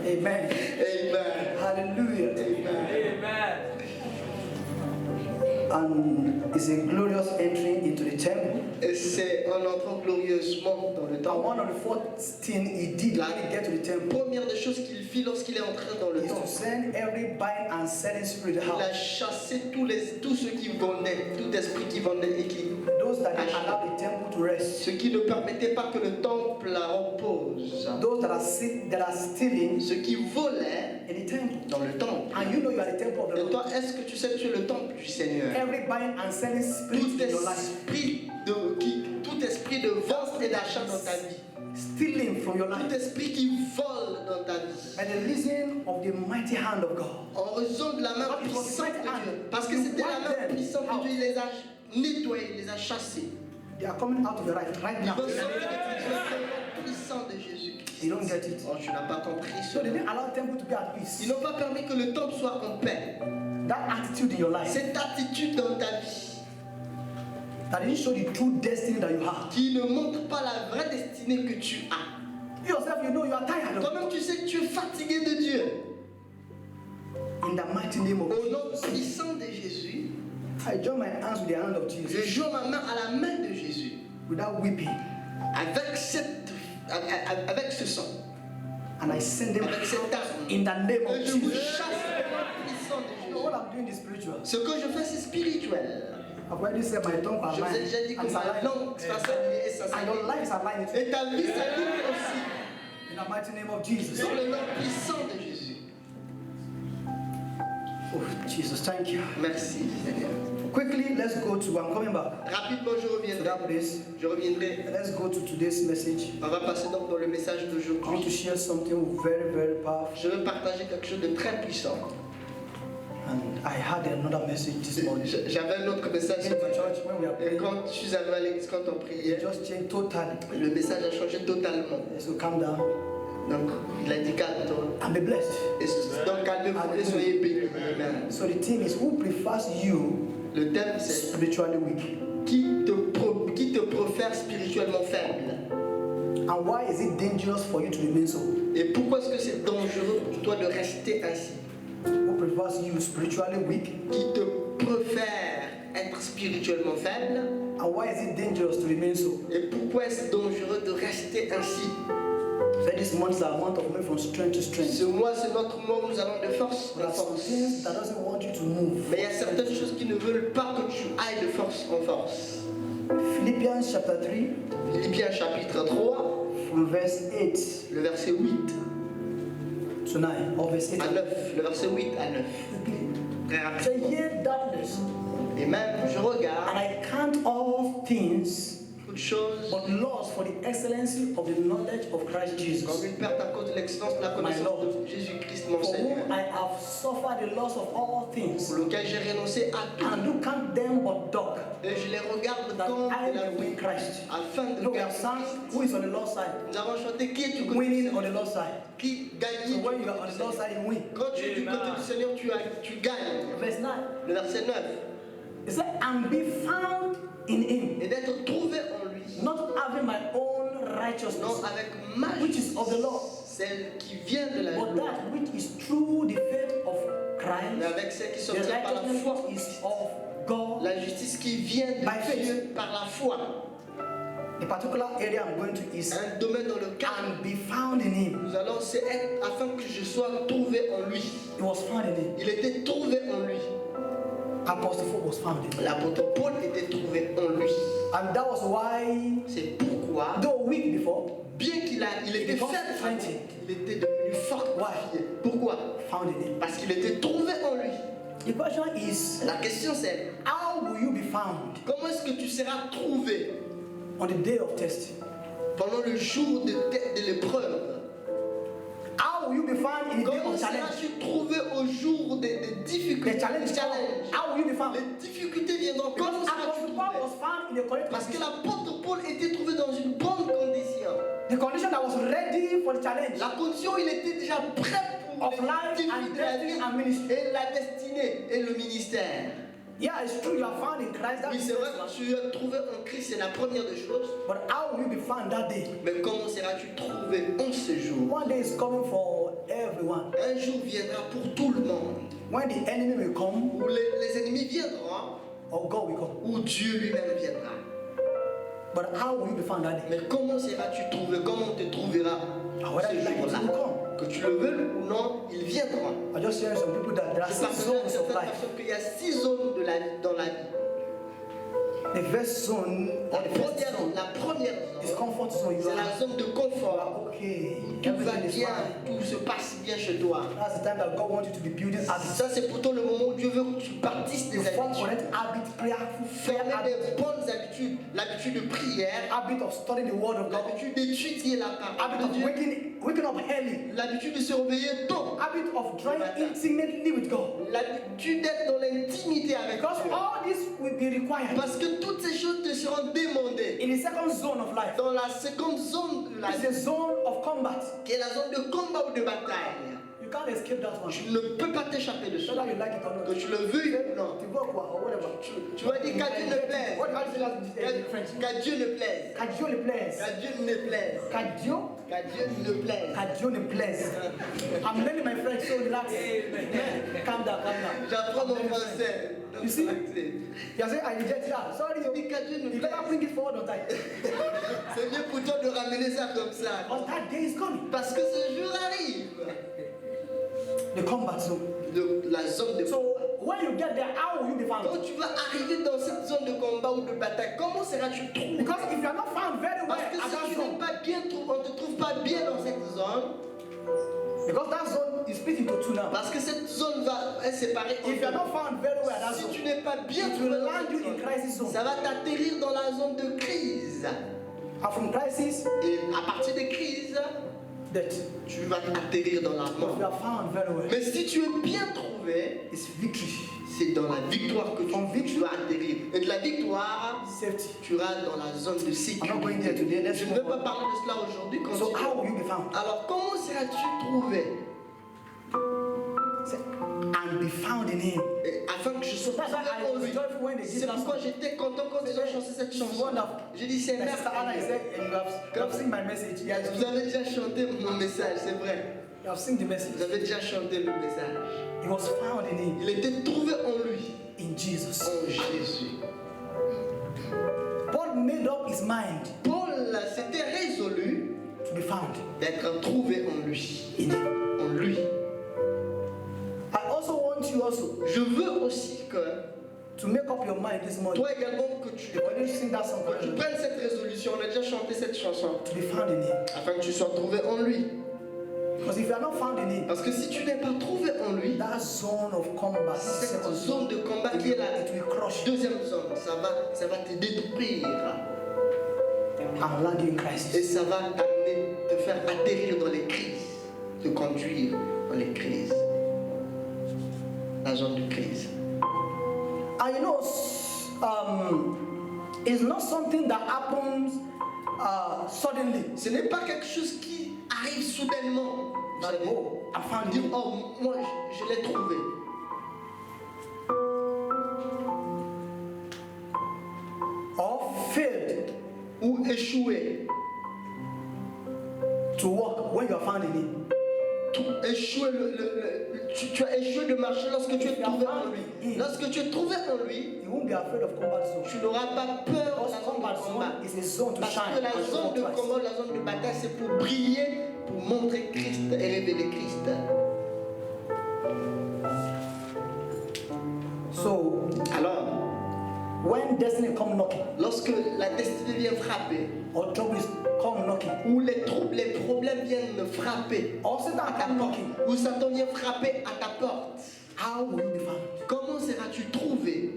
Amen. Amen. Hallelujah. Amen. And it's a glorious entry into the temple. Et c'est en entrant glorieusement dans le And temple. one of the first things he did when he get to the temple Première des choses qu'il fit lorsqu'il est entré dans le is to temple, send every buying and selling spirit il a out. chassé tous ceux qui vendaient, tout esprit qui vendait et qui Those that didn't allow the temple to rest. ce qui ne permettait pas que le temple repose, Those that are stealing ceux qui volaient in the temple. dans le temple. And you know you are the temple of the Et Lord. toi, est-ce que tu sais que tu es le temple du Seigneur? Every buying and selling spirit Tout in your life, esprit de vente et d'achat dans ta vie, stealing from your tout life, esprit qui vole dans ta vie, by the reason of the mighty hand of God. en raison de la main puissante de Dieu, parce que c'était la main puissante de Dieu, il les a nettoyés, il les a chassés. They are coming out of your life right Ils now. vont sortir de la puissance de Jésus-Christ. You don't get it. Oh, tu n'as pas compris So they cela. didn't allow the temple to be at Ils peace. n'ont pas permis que le temple soit en paix. That attitude in your life Cette attitude dans ta vie that didn't show the true destiny that you have. qui ne montre pas la vraie destinée que tu as. You yourself, you know you are tired of Toi-même, tu sais que tu es fatigué de Dieu. in the mighty name of Au nom Jesus. puissant de Jésus, I join my hands with the hand of je Jesus joins ma main à la main de Jésus. without weeping, Avec ce sang, and I send them avec cette out arme. in the name of Et je vous Jesus. chasse au nom puissant de You know Jésus. what I'm doing is spiritual. Ce que je fais, c'est spirituel. I've already said my tongue are Je vous ai mine, déjà dit que and it's ma alive. langue s'aligne et ça And your s'aligne. life is aligned Et ta vie s'aligne aussi. in the mighty name of Jesus. Dans le nom puissant de Jésus. Oh, Jesus, thank you. Merci, Seigneur. Quickly, let's go to, I'm coming back Rapidement, je to reviendrai. that place. Je reviendrai. Let's go to today's message. On va passer donc dans le message I want to d'aujourd'hui. share something very, very powerful. Je veux partager quelque chose de très puissant. And I had another message this morning. J'avais un autre message In ce the matin. church, when we are Et praying, quand je suis arrivé à l'église, quand on it priait, just changed totally. le message a changé totalement. So calm down Donc, il a dit calme-toi. and be blessed. Et donc, calmez-vous et soyez bénis. Amen. So the thing is, who prefers you Le thème, c'est spiritually weak? qui te profère spirituellement faible. And why is it dangerous for you to remain so? Et pourquoi est-ce que c'est dangereux pour toi de rester ainsi? Who prefers you spiritually weak? Qui te préfère être spirituellement faible? And why is it dangerous to remain so? Et pourquoi est-ce dangereux de rester ainsi? So this month is a month of moving from strength to strength. Ce mois, c'est notre mois où nous allons de force There en are some force. things that doesn't want you to move. Mais il y a certaines choses qui ne veulent pas que tu ailles de force en force. Philippians chapter 3, Philippiens chapitre 3, from verse 8 le verset 8 to 9, or verse 8 à 9. Le verset 8 à 9. Très So rapide. here darkness, Et même, je and regarde I count all things toutes choses but loss for the excellency of the knowledge of Christ Jesus, comme une perte à cause de l'excellence de la connaissance de Jésus-Christ, mon for Seigneur, whom I have suffered the loss of all things, pour lequel j'ai renoncé à tout. and do count them but dung, Et je les regarde that comme I de la may win vie, Christ. afin de Look, we have gagner sung Christ. who is on the Lord's side, Nous avons chanté qui est du côté du winning on Seigneur, the Lord's side. qui So gagne. when you are on the Lord's side, you win. Quand tu es du côté du Seigneur, tu gagnes. Verse 9, Le verset 9. it said, and be found in him, Et d'être trouvé en lui, not having my own non righteousness, avec ma which is of the law, celle qui vient de la but loi, that which is through the faith of mais Christ, avec celle qui the sortira par la righteousness foi. which is of God. La justice qui vient de By faith. Dieu par la foi. The particular area I'm going to is Un domaine dans lequel and be found in him. nous allons, c'est être afin que je sois trouvé en lui. He was found in him. Il était trouvé en lui. Apostle Paul was found in him. L'apôtre Paul était trouvé en lui. And that was why, C'est pourquoi, though weak before, bien il était Because faible, strengthened. il était devenu fort. Why? Pourquoi? found in him. Parce qu'il était trouvé en lui. The question is, La question c'est, how will you be found comment est-ce que tu seras trouvé on the day of testing? pendant le jour de l'épreuve? How will you be found in the day Comment of challenge? seras-tu trouvé au jour des difficultés? The challenge. How will you be found? Les difficultés viendront. Because Comment seras-tu Apostle Paul trouvé? was found in the correct Parce que condition. l'apôtre Paul était trouvé dans une bonne condition. The condition that was ready for the challenge La condition, il était déjà prêt pour of les life défis and de la destiny vie and ministry. et la destinée et le ministère. Yeah, it's true you are found in Christ. That Oui, is c'est the vrai first que one. tu es trouvé en Christ, c'est la première des choses. But how will you be found that day? Mais comment seras-tu trouvé en ce jour? One day is coming for everyone. Un jour viendra pour tout le monde When the enemy will come, où les ennemis viendront. or God will come. où Dieu lui-même viendra. But how will you be found that day? Mais comment seras-tu trouvé? Comment on te trouvera ce jour-là? Que tu le veuilles ou non, il viendra. I just hear some people that there are Je 6 parle à zones of certaines life. personnes qu'il y a 6 zones de la vie, dans la vie. The first zone, or the first zone, La première is zone, comfort zone. You c'est la are zone de confort. okay. Tout va Everything is bien, fine. tout se passe bien chez toi. That's the time that God wants you to be building habits. Ça, c'est pourtant le moment où Dieu veut que tu partisses des You form habitudes. correct habits, prayerful, fair Former habits, des bonnes habitudes, l'habitude de prière, habit of studying the word of God, l'habitude d'étudier la parole habit de of Dieu, waking up early, l'habitude de se réveiller tôt, habit of drawing intimately with God. l'habitude d'être dans l'intimité avec Because Dieu. all this will be required Parce que toutes ces choses te seront demandées. in the second zone of life. Dans la seconde zone de la It's vie, a zone of combat. qui est la zone de combat ou de bataille, You can't escape that one. tu ne peux pas t'échapper de ça. Whether you like it or not. Que tu le veuilles ou non. To go or whatever. Tu vas dire qu'à Dieu ne plaise. What how do you say that in French? Qu'à Dieu ne plaise. Qu'à Dieu ne plaise. Qu'à Dieu ne plaise. Qu'à Dieu, Qu'à Dieu ne plaise. qu'à Dieu ne plaise. I'm learning my French, so relax. Calm down, calm down. J'apprends mon français. You see? You say I reject that. Sorry, Dis qu'à Dieu ne you better plaise. bring it forward on time. C'est mieux pour toi de ramener ça comme ça. Because that day is coming. Parce que ce jour arrive. The combat zone. La zone de So when you get there, how will you be found? Quand tu vas arriver dans cette zone de combat ou de bataille, comment seras-tu trouvé? Because if you are not found very well Parce que at that si tu zone, n'es pas bien trouvé, on ne te trouve pas bien dans cette zone, because that zone is split into two now. parce que cette zone va être séparée en If you are deux. not found very well at that Si zone, tu n'es pas bien it trouvé will dans land cette you in zone, crisis zone. ça va t'atterrir dans la zone de crise. And from crisis, Et à partir des crises, death. tu vas atterrir dans la If you mort. are found very well, Mais si tu es bien trouvé, it's victory, c'est dans la victoire que tu vas atterrir. Et de la victoire, safety. tu iras dans la zone de I'm not going there sécurité. today. Let's Je ne move veux pas on. parler de cela aujourd'hui. So Continue. how will you be found? Alors, comment seras-tu trouvé? Say, and be found in Him. Et afin que je sois That's why I trouvé en was lui. joyful when they did C'est that pourquoi song. j'étais content quand ils ont chanté cette chanson. J'ai dit, c'est Like Sister Anna, he merveilleux. said, and you have seen my message. Yes, Vous avez déjà chanté mon message, c'est vrai. you have seen the message. Vous avez déjà chanté le message. He was found in Him, Il était trouvé en lui, in Jesus. en Jésus. Paul made up his mind Paul s'était résolu to be found d'être trouvé en lui. in Him. En lui. I also want you also Je veux aussi que to make up your mind this morning. toi également que tu If I didn't sing that song, que tu to prennes cette résolution. On a déjà chanté cette chanson. be found in Him. Afin que tu sois trouvé en lui. Because if you are not found in Him, Parce que si tu n'es pas trouvé en lui, that zone of combat, cette second zone de combat qui est la it will crush you deuxième zone, ça va te détruire. and land you in Et crisis. ça va t'amener, te faire atterrir dans les crises. Te conduire dans les crises. La zone de crise. And you know, it's not something that happens suddenly. Ce n'est pas quelque chose qui arrive soudainement. Vous Like, savez, oh, I found dire, you. oh, moi, je l'ai trouvé. Or failed Ou échoué. to walk when you are found in Him. Échoué, tu as échoué de marcher lorsque tu es trouvé en lui. Lorsque tu es trouvé en lui, You won't be afraid of combat zone. tu n'auras pas peur de Because la zone combat de combat. zone is a zone to Parce shine. que la and to zone de walk twice. combat, la zone de bataille, c'est pour briller, pour montrer Christ et révéler Christ. So Alors, when destiny come knocking, lorsque la destinée vient frapper, or troubles come knocking, ou les troubles, les problèmes viennent frapper or Satan à ta come porte, knocking, ou Satan vient frapper à ta porte, how will you be found? comment seras-tu trouvé?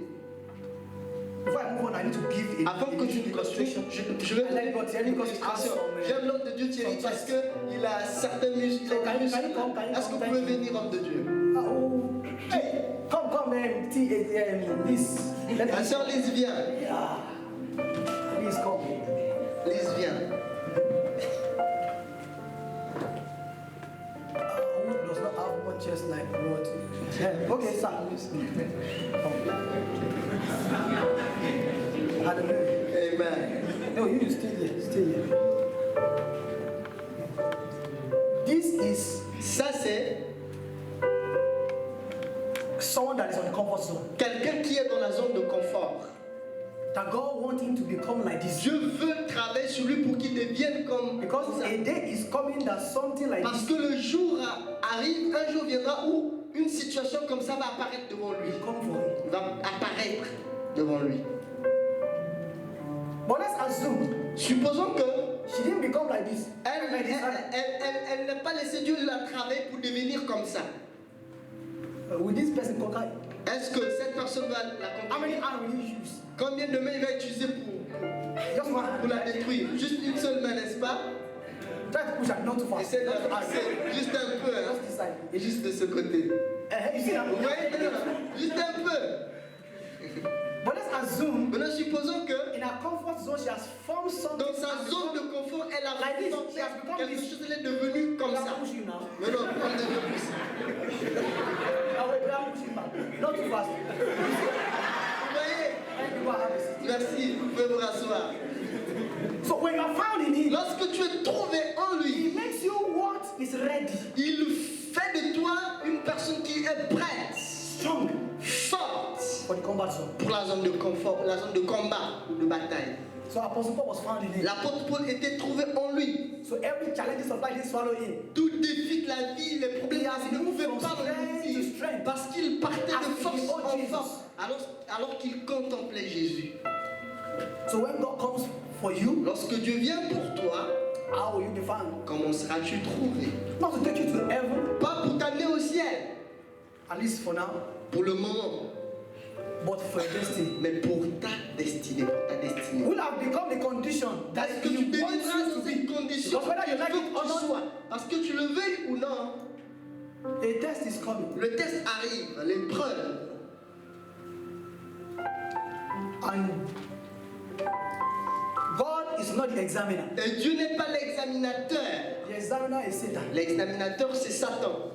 Before I move on, I need to give a Avant que tu illustration. je vais I like God, donner une because it has illustration. some, J'aime l'homme de Dieu Thierry parce qu'il a certaines muscles. So can you come, Est-ce que vous thank pouvez you. venir, homme de Dieu? Oh, hey, come, Liz. Let Ma me soeur Lise, viens. Yeah. Please come. Lise, viens. Who does not have one chest like God? Yeah. Okay, sir. Hallelujah. Amen. No, you stay here. Stay here. This is Ça, c'est Someone that is on the comfort zone. Quelqu'un qui est dans la zone de confort. That God wants him to become like this. Dieu veut travailler sur lui pour qu'il devienne comme Because ça. a day is coming that something like Parce this que le jour arrive, un jour viendra où une situation comme ça va apparaître devant lui. will come for him. Va apparaître devant lui. But let's assume Supposons que she didn't become like this. elle n'a pas laissé Dieu la travailler pour devenir comme ça. Will this person conquer? Est-ce que cette personne va la How many conquérir? hands will he use? Combien de mains il va utiliser Just one hand. pour la détruire? Juste une seule main, n'est-ce pas? Try to push her not too fast. Essaie de la pousser juste un peu, hein? Just this side. Et juste de ce côté. You see that? Vous voyez? Juste un peu. But let's assume Maintenant, supposons que in her comfort zone she has formed something. dans sa zone de confort, elle a Like this, fait she has become quelque this. chose, elle est devenue comme Don't ça. push you now. Mais non, on devient plus. Now wait, don't push him back. Not too fast. Vous voyez? Thank you. Have a seat. Merci, vous pouvez vous rasseoir. So when you are found in him, Lorsque tu es trouvé en he lui, makes you what is ready, il fait de toi une personne qui est prête, strong forte for the combat zone. pour la zone de confort, la zone de combat ou de bataille. So Apostle Paul was found in him. L'apôtre Paul était trouvé en lui. So every challenge of life is swallow in. Tout défi de la vie, les problèmes de la vie ne pouvaient From pas le strength to réussir strength. parce qu'il partait As de he force behold en Jesus. force alors qu'il contemplait Jésus. So when God comes for you, Lorsque Dieu vient pour toi, how will you be found? comment seras-tu trouvé? Not to take you to heaven, Pas pour t'amener au ciel, at least for now, pour le moment, but for your destiny. mais pour ta destinée, pour ta destinée. Will have become the condition that Est-ce que he tu wants deviendras you to dans une be. condition Because whether you like qu'il it veut or que tu not, sois, parce que tu le veuilles ou non, a test is coming. le test arrive, l'épreuve. And God is not the examiner. Et Dieu n'est pas l'examinateur. The examiner is Satan. L'examinateur, c'est Satan.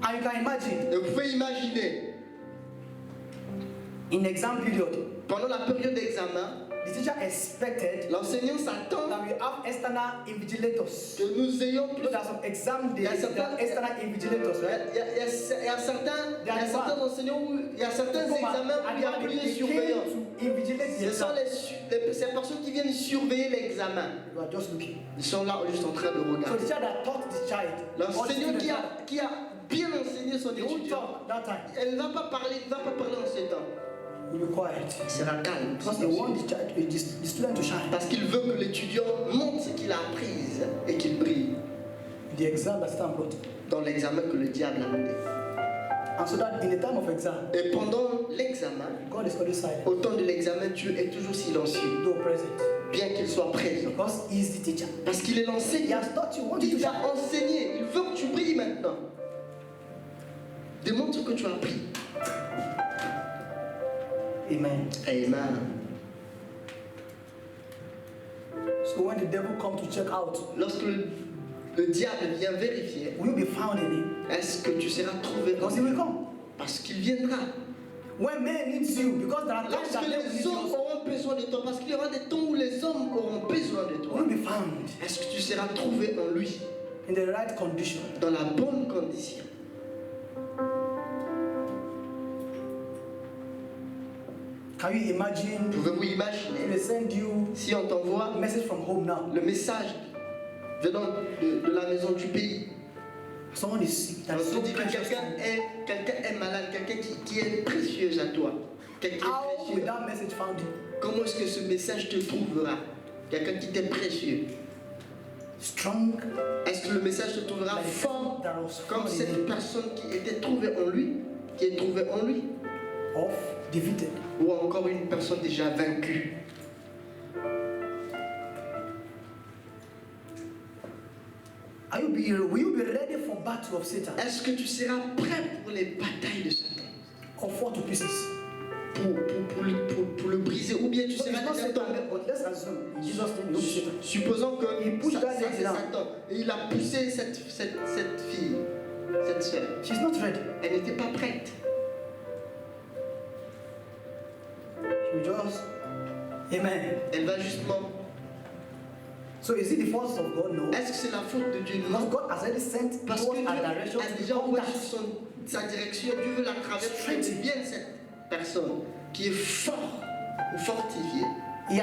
And you can imagine, Et vous pouvez imaginer, in exam period, pendant la période d'examen, the teacher expected l'enseignant s'attend that we have external invigilators. que nous ayons You plus. know, there are some exam days, Yes, sir. there are external invigilators, right? Il y a certains enseignants où il y a certains Come examens où and il y a they plus de came surveillants. to invigilate the Ce sont exam. ces personnes qui viennent surveiller l'examen. You are just looking. Ils sont là juste en train de So the regarder. teacher that taught the child, all the L'enseignant students, qui a bien enseigné son they won't étudiant, talk that time. elle ne va pas parler en ce temps. Will be quiet. Il sera calme. Because they want the student to shine. Parce qu'il veut que l'étudiant montre ce qu'il a appris et qu'il brille The exam that Satan brought. dans l'examen que le diable a donné. And so that in the time of exam, Et pendant l'examen, God is always silent, au temps de l'examen, Dieu est toujours silencieux, though present. bien qu'il soit présent. Because he is the teacher. Parce qu'il est He l'enseignant. has taught you, wanted to Il t'a shine. enseigné. Il veut que tu brilles maintenant. Démontre que tu as appris. Amen. Amen. So when the devil comes to check out, Lorsque le diable vient vérifier, will you be found in him? est-ce que tu seras trouvé? Because he will come. Parce qu'il viendra. When man needs you, because there are times Lorsque that devil needs les you, hommes auront besoin de toi, parce qu'il y aura des temps où les hommes auront besoin de toi, will be found est-ce que tu seras trouvé en lui, in the right condition. dans la bonne condition? Can you imagine Pouvez-vous if imaginer they send you si on t'envoie a message from home now? le message venant de la maison du pays? Someone is sick. That On is so te dit que precious to you. quelqu'un est malade, quelqu'un qui est précieux à toi. Quelqu'un qui est How will précieux. that message found you? Comment est-ce que ce message te trouvera? Quelqu'un qui t'est précieux. Strong, Est-ce que le message te trouvera like fort that was comme found in cette him, personne qui était trouvée en lui, qui est trouvée en lui, of defeated? ou encore une personne déjà vaincue? Will you be ready for battle of Satan? Est-ce que tu seras prêt pour les batailles de Satan? Or fall to pieces? Pour le briser, ou bien tu So seras it's not déjà Satan, tombé? but let's assume in Jesus' name it will be Satan. Supposons que Il pousse ça, that ça, lady c'est down. Satan, et il a poussé cette fille, cette sœur. She's not ready. Elle n'était pas prête. She will just, amen. Elle va justement So is it the fault of God? No. Est-ce que c'est la faute de Dieu? Because Non. God has already sent Parce que towards Dieu a direction a to déjà become envoyé that. sa direction. Dieu veut la traverser. Il devienne cette personne qui est fort ou fortifiée. He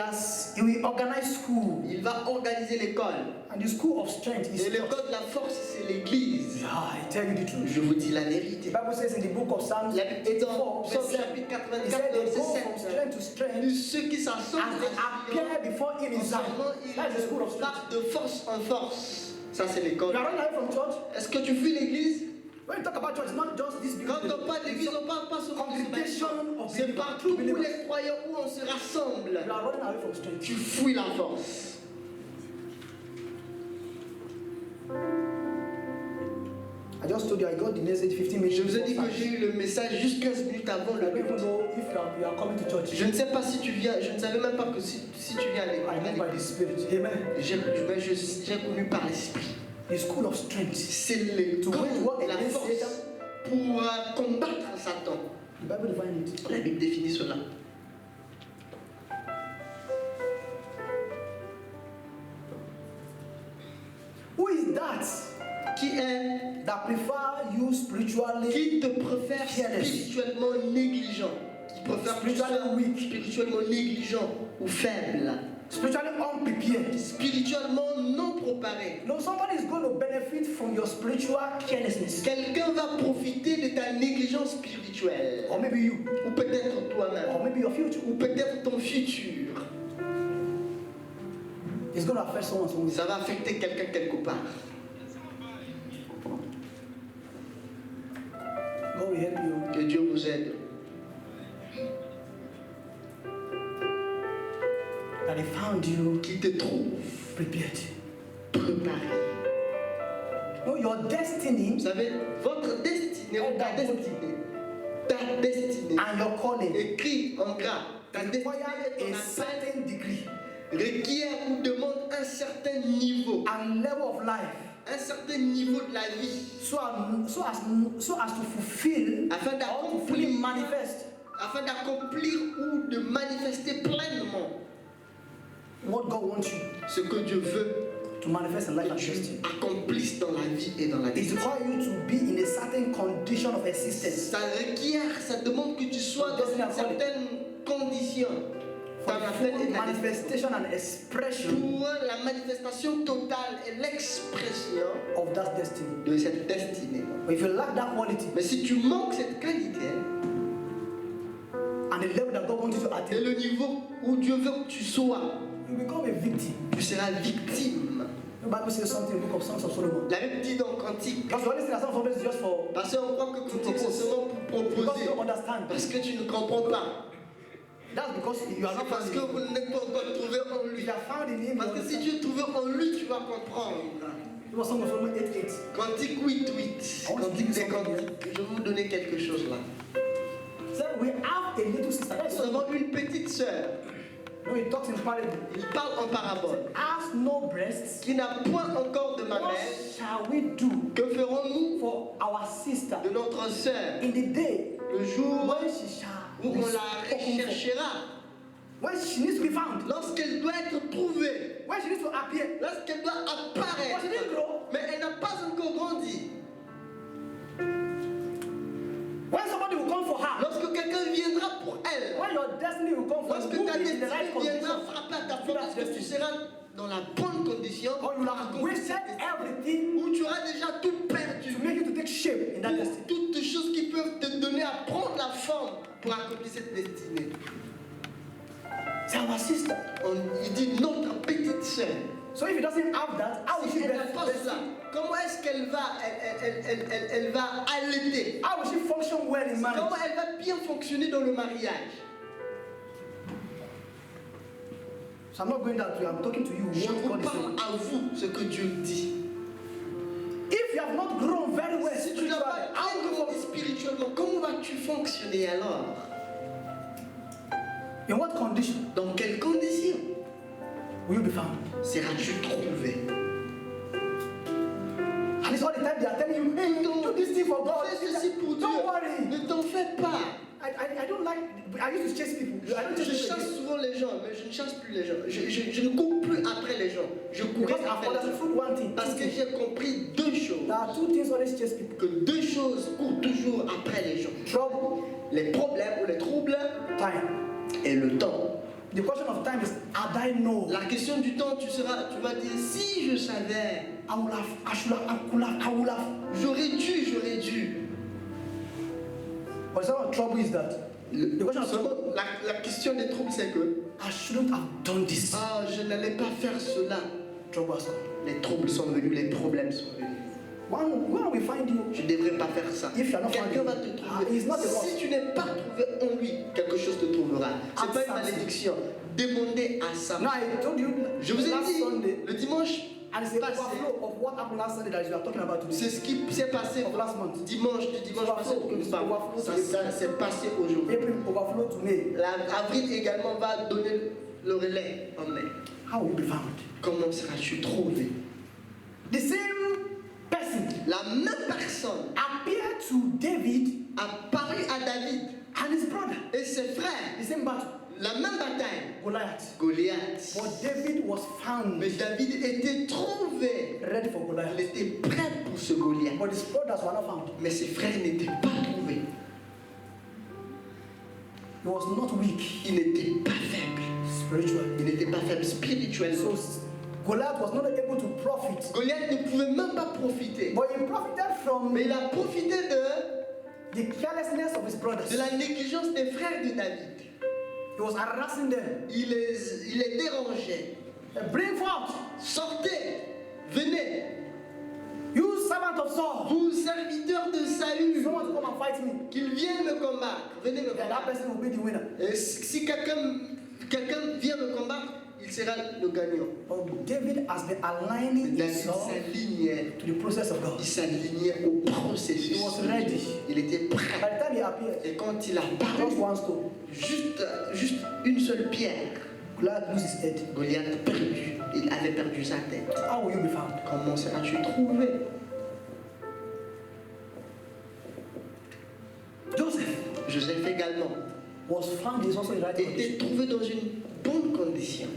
will organize school. Il va organiser l'école. And the school of strength is Et l'école de la force, c'est l'église. I tell you the truth. Je vous dis la The vérité. Bible says in the book of Psalms La Bible dit dans 84, Psaume verse 7, chapitre it 84, said they verset go from 7. strength to strength Ceux qui s'assemblent as they appear before him in Zion. That's the school of strength. partent de force en force. Ça, c'est l'école. You are running away from church. Est-ce que tu fuis l'église? When you talk about church, it's not just this Quand building. on parle d'église, on parle pas seulement de Congregation of c'est believers, partout true où believers. les croyants, où on se rassemble. You are running away from strength. Tu fuis la force. I just told you I got the message 15 minutes. Je vous ai dit que before j'ai eu le message juste 15 minutes avant I le don't even culte. know if you are coming to church. Je ne sais pas si tu viens, je ne savais même pas que si tu viens à I l'école. live by the Spirit. Amen. J'ai connu par l'esprit. The school of strength. C'est l'école de la force pour combattre Satan. The Bible defines it. La Bible définit cela. Who is that Qui est that prefer you spiritually? qui te préfère Fearless. spirituellement négligent, qui préfère que tu sois spirituellement négligent ou faible, Spiritually unprepared. spirituellement non préparé. No, somebody is going to benefit from your spiritual carelessness. Quelqu'un va profiter de ta négligence spirituelle, Or maybe you. ou peut-être toi-même, Or maybe your future. ou peut-être ton futur. It's going to affect someone somewhere. Ça va affecter quelqu'un quelque part. God will help you. Que Dieu vous aide. That he found you Qui te trouve prepared. préparé. No, your destiny Vous savez, votre destinée ou ta destinée and your calling écrit en gras, ta destinée require et ton a appel certain degree requiert ou demande un certain niveau, and level of life un certain niveau de la vie, so as to fulfill afin or to fully d'accomplir, manifest ou de manifester pleinement what God wants you ce que Dieu veut to manifest in life que and tu destiny. accomplisses dans la vie et dans la It destinée. requires you to be in a certain condition of existence Ça demande que tu sois dans une certaine condition for dans la the fête full et la destinée. manifestation and expression Pour la manifestation totale et l'expression of that destiny. de cette destinée. But if you lack that quality Mais si tu manques cette qualité and the level that God wants you to et attain, le niveau où Dieu veut que tu sois, you become a victim. tu seras victime. The Bible says something in the book of Songs of Solomon. La Bible dit dans Cantique, Because the only thing that Songs of Solomon is just for parce qu'on croit que Cantique c'est seulement pour because proposer, you don't understand. parce que tu ne comprends pas, That's because you are not parce found que in vous him. n'êtes pas encore trouvé en If lui. you are found in him, you Parce que si understand. tu es trouvé en lui, tu vas comprendre. It was Song of Solomon 8:8. Cantique 8:8, Cantique des Cantiques. Je vais vous donner quelque chose là. So we have a little sister. That's Nous so avons une petite sœur, no, he talks in parable. il parle en parabole, Has no breasts. qui n'a point encore de What mamelle. shall we do Que ferons-nous for our sister de notre sœur in the day le jour when she shall où be on la spoken for? recherchera, When she needs to be found, lorsqu'elle doit être trouvée, when she needs to appear, lorsqu'elle doit but she apparaître, didn't grow. mais elle n'a pas encore grandi. When somebody will come for her, Lorsque quelqu'un viendra pour elle, when your destiny will come for lorsque you, ta who is in the right destinée viendra condition, frapper à ta porte, est-ce que tu seras dans la bonne condition or you have wasted everything où tu auras déjà tout perdu? to make you to take shape in that destiny. Toutes les choses qui peuvent te donner à prendre la forme pour accomplir cette destinée. C'est our sister. Il dit notre petite sœur. So if he doesn't have that, how will Si she elle n'a pas breastfeed? cela, comment est-ce qu'elle va, elle va allaiter? How will she function well in marriage? Comment elle va bien fonctionner dans le mariage? So I'm not going that way. I'm talking to you Je what vous God is parle saying. à vous ce que Dieu dit. If you have not grown very well Si tu n'as pas spiritually, how will you grandi spirituellement, comment vas-tu fonctionner alors? in what condition Dans quelles conditions will you be found? seras-tu trouvé? And it's all the time they are telling you, hey, do this thing for God. Fais ceci pour Dieu. Don't worry. Ne t'en fais pas. I I don't like. I used to chase people. I don't Je chase people. chasse souvent les gens, mais je ne chasse plus les gens. Je ne cours plus après les gens. Je cours Because I've après les gens. understood one thing. Parce que j'ai compris deux choses. There are two things always chase people. Que deux choses courent toujours après les gens. Trouble, Les problèmes ou les troubles time. et le temps. The question of time is, had I known, La question du temps, tu vas dire, si je savais, I would have, I should have, I would have. j'aurais dû. But some of the trouble is that the question of trouble, La question des troubles, c'est que, I shouldn't have done this. ah, je n'allais pas faire cela. Trouble has come. Les troubles sont venus, les problèmes sont venus. When we find you, Je ne devrais pas faire ça. if you are not Quelqu'un va finding, te trouver. it's not the Si loss. tu n'es pas trouvé en lui, quelque chose te trouvera. Ce n'est pas une Something. malédiction. Demandez à ça. Now I told you Je vous ai last dit, Sunday, le dimanche and it's a passé, overflow of what happened last Sunday that you are talking about today. c'est ce qui s'est passé Of last month. dimanche passé. Ça s'est passé aujourd'hui. April overflow to May. Avril également va donner le relais en mai. How will you be found? Comment seras-tu trouvé? The same person La même personne appeared to David a paru à David and his brother. et ses frères. The same battle, La même bataille. Goliath. Goliath. But David was found Mais David était trouvé. ready for Il Goliath. était prêt pour ce Goliath. But his brothers were not found. Mais ses frères n'étaient pas trouvés. He was not weak Il n'était pas faible. spiritually. Il n'était pas faible So spirituellement. Goliath was not able to profit. Goliath ne pouvait même pas profiter. But he profited from Mais il a profité de the carelessness of his brothers. la négligence des frères de David. He was harassing them. Il les dérangeait. Bring forth, Sortez, venez, you servant of Saul. vous serviteurs de Saül, Someone to come and fight me. qu'il vienne me combattre. Venez me And that combattre. person will be the winner. Et si quelqu'un vient me combattre, il sera le gagnant. But David has been aligning David himself s'alignait. to the process of God. Il s'alignait au processus. He was ready. Il était By prêt. the time he appeared, Et quand il a just paru, one stone, juste une seule pierre, Goliath lose his head. Goliath perdu. Il avait perdu sa tête. How will you be found? Comment seras-tu trouvé? Joseph également Was found is also in right était condition. trouvé dans une bonne condition.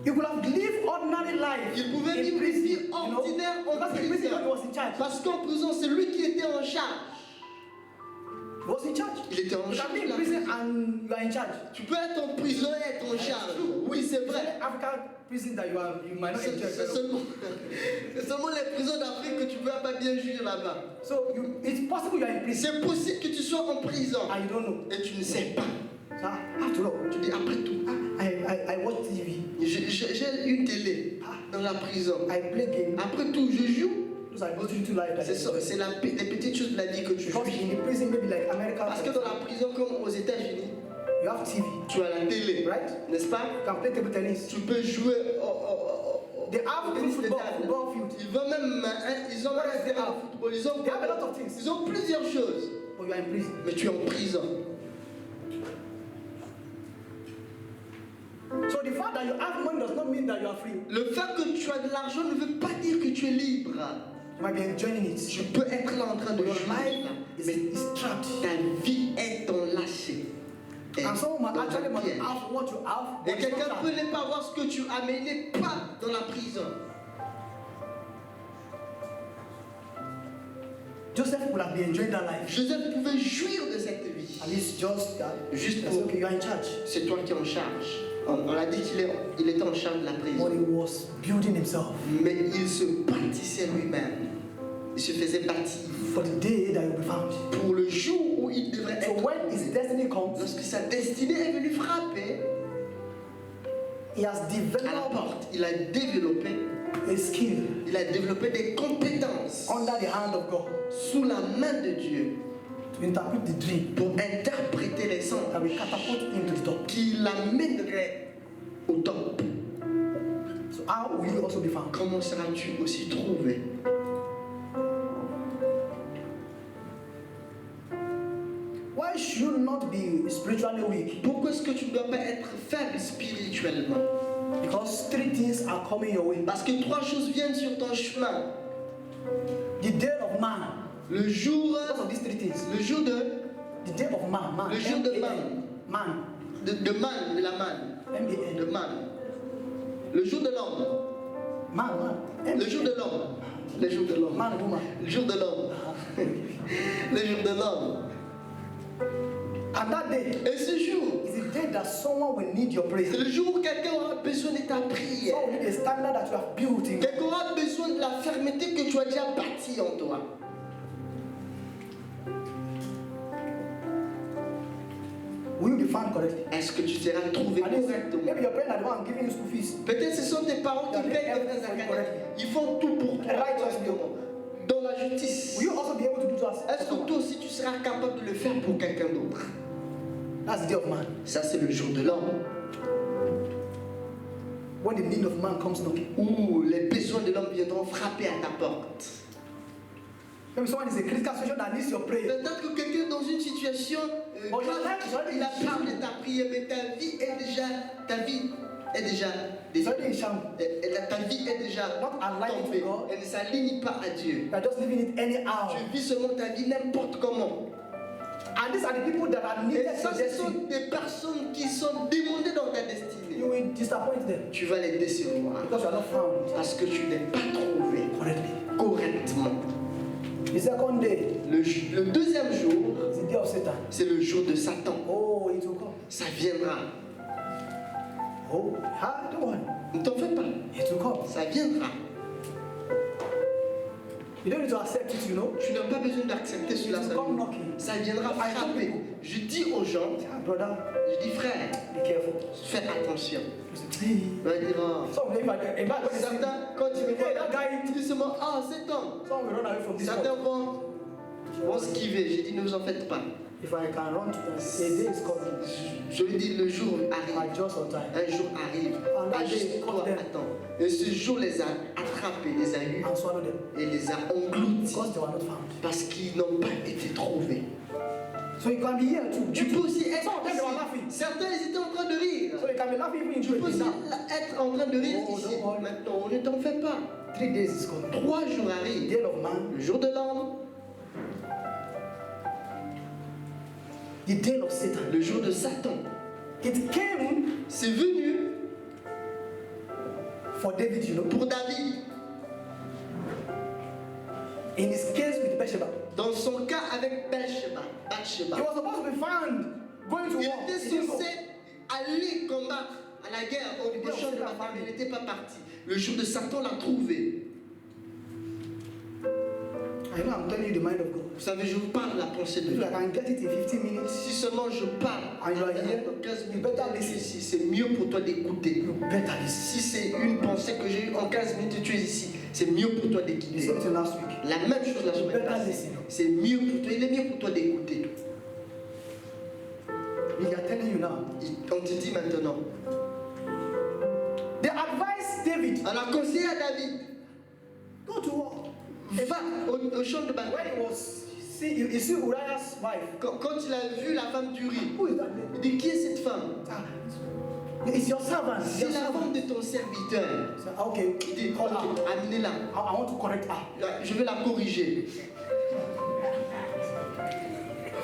He could have lived ordinary life. Il pouvait in vivre une prison, vie you know, ordinaire en because in prison he prison. was in charge. Parce qu'en prison, c'est lui qui était en charge. He was in charge. Il était en You charge. can be de in la prison prison. and you are in charge. Tu peux être en prison et être en charge. Oui, c'est vrai. African prison that you might not C'est enjoy. c'est seulement, c'est seulement les prisons d'Afrique que tu ne vas pas bien jouir là-bas. So it's possible you are in prison C'est possible que tu sois en prison and you don't know. et tu ne sais pas. So after all, Tu dis après tout, I watch TV. j'ai une télé dans la prison. I play game. Après tout, je joue. Those are those two life that C'est ça, c'est les petites choses de la vie que tu joues. Because in the prison, maybe like America, Parce que dans la prison, comme aux États-Unis, you have TV, tu as la télé, right? n'est-ce pas? You can play table tennis. Tu peux jouer They have tennis de football, table. football field, Ils vont même, ils ont même un terrain de football. they have a lot of things. Ils ont plusieurs choses. But you are in prison. Mais tu es en prison. So the fact that you have money does not mean that you are free. Le fait que tu as de l'argent ne veut pas dire que tu es libre. You might be enjoying it. Tu peux être là en train de But your jouer. life Mais is trapped. ta vie est enlacée. And someone might Dans actually un must piège. have what you have, Et but it's not quelqu'un peut trapped. ne pas voir ce que tu as, mais il n'est pas dans la prison. Joseph would have been enjoying that life. Joseph pouvait jouir de cette vie. And it's just that. Juste That's pour... okay, you are in charge. C'est toi qui es en charge. On l'a dit qu'il était en charge de la But prison. he was building himself Mais il se bâtissait lui-même. Il se faisait bâtir for the day that he will be found. pour le jour où il devrait So être. when his destiny comes, Lorsque sa destinée est venue frapper he has à la developed porte, il a développé des compétences under the hand of God sous la main de Dieu to interpret the dream pour interpréter les sons that will catapult him to the top. qui l'amèneraient au top. So how will you also be found? Comment seras-tu aussi trouvé? Why should you not be spiritually weak? Pourquoi est-ce que tu ne dois pas être faible spirituellement? Because three things are coming your way. Parce que trois choses viennent sur ton chemin. The day of man. Le jour, Because of these three things. le jour de, The day of man. Man. Le jour de M-A-N. Man. de man, de la manne, M-A-N. de manne. Le jour de l'homme, Man. Man. le jour de l'homme, le jour de l'homme, Man, woman. le jour de l'homme, le jour de l'homme. And that day Et ce jour, is the day that someone will need your praise. c'est le jour où quelqu'un aura besoin de ta prière. Someone will need a standard that you have built in. Quelqu'un aura besoin de la fermeté que tu as déjà bâtie en toi. Will you be found correctly? Est-ce que tu seras trouvé And this, correctement? maybe your parents are the one giving you school fees. Peut-être ce sont tes parents qui payent tes frais académiques. Ils font tout pour toi correctement. Dans la justice. Will you also be able to do to us? Est-ce que toi aussi tu seras capable de le faire pour quelqu'un d'autre? That's the day of man. Ça c'est le jour de l'homme. When the need of man comes knocking. Où les besoins de l'homme viendront frapper à ta porte. Maybe someone is in a critical situation that needs your prayer. Peut-être que quelqu'un est dans une situation Oh, your life is already il a in besoin de shambles. ta prière, mais ta vie est déjà It's already in shambles. ta vie est déjà Not aligned tombée. to God. Elle ne s'aligne pas à Dieu. You are just living it anyhow. Tu vis seulement ta vie n'importe comment. And these are the people that are needed Et ça, for ce sont destiny. des personnes qui sont demandées dans ta destinée. You will disappoint them Tu vas les décevoir because you are not found parce que tu n'es pas trouvé correctly. correctement. The second day Le deuxième jour, is the day of Satan. c'est le jour de Satan. Oh, it will come. Ça viendra. Oh, don't worry. Ne t'en fais pas. It will come. Ça viendra. You don't need to accept it, you know. Tu n'as pas besoin d'accepter cela. It will come knocking. Ça viendra frapper. Je dis aux gens, Ah, brother, je dis frère, be careful. fais attention. Hey. On va dire, oh. Some if I Certains, quand tu me Hey, vois, that guy, tu dis seulement, ah, cet homme. some will run away from this Certains spot. vont skiver. J'ai dit, ne vous en faites pas. If I can run to the day is coming. Je lui dis, le jour I arrive. just on time. Un jour arrive. Ajuste-toi, attends. Et ce jour les a attrapés, les a eus And swallow them. et les a engloutis Because they were not found. parce qu'ils n'ont pas été trouvés. So you can be here too. Tu peux aussi être Some of them they were ici. laughing. Certains ils étaient en train de rire. So you can be laughing even in Tu peux aussi now. être en train de rire Oh, ici. don't worry. Maintenant, ne t'en fais pas. 3 days is coming. 3 jours The arrivent. day of man. Le jour de l'homme, The day of Satan. le jour de Satan. It came C'est venu for David, you know. pour David. In his case with Bathsheba. Dans son cas avec Bathsheba. He was supposed to be found going to Il war. était He didn't go. censé aller combattre à la guerre au champ de bataille, mais il n'était pas parti. Le jour de Satan l'a trouvé. I know I'm telling you the mind of God. Vous savez, je vous parle de la pensée de If Dieu. I can get it in 15 minutes, Si seulement je parle And you are here, dans 15 you minutes, better listen. ici, c'est mieux pour toi d'écouter. you better listen. Si c'est une pensée que j'ai eue en 15 minutes, tu es ici, c'est mieux pour toi The d'écouter. same thing last week. La même chose la semaine Better passée. listen. C'est mieux pour toi, il est mieux pour toi d'écouter. We are telling you now. On te dit maintenant. They advised David, On a conseillé à David, go to war. va au champ de When he bataille. was, you see Uriah's wife. Quand il a vu la femme d'Uri, Who is that lady? il dit, qui est cette femme? Ah, it's your servant. It's C'est your la servant. femme de ton serviteur. So, okay, Il dit, call her. ok, amenez-la. I want to correct her. Je vais la corriger.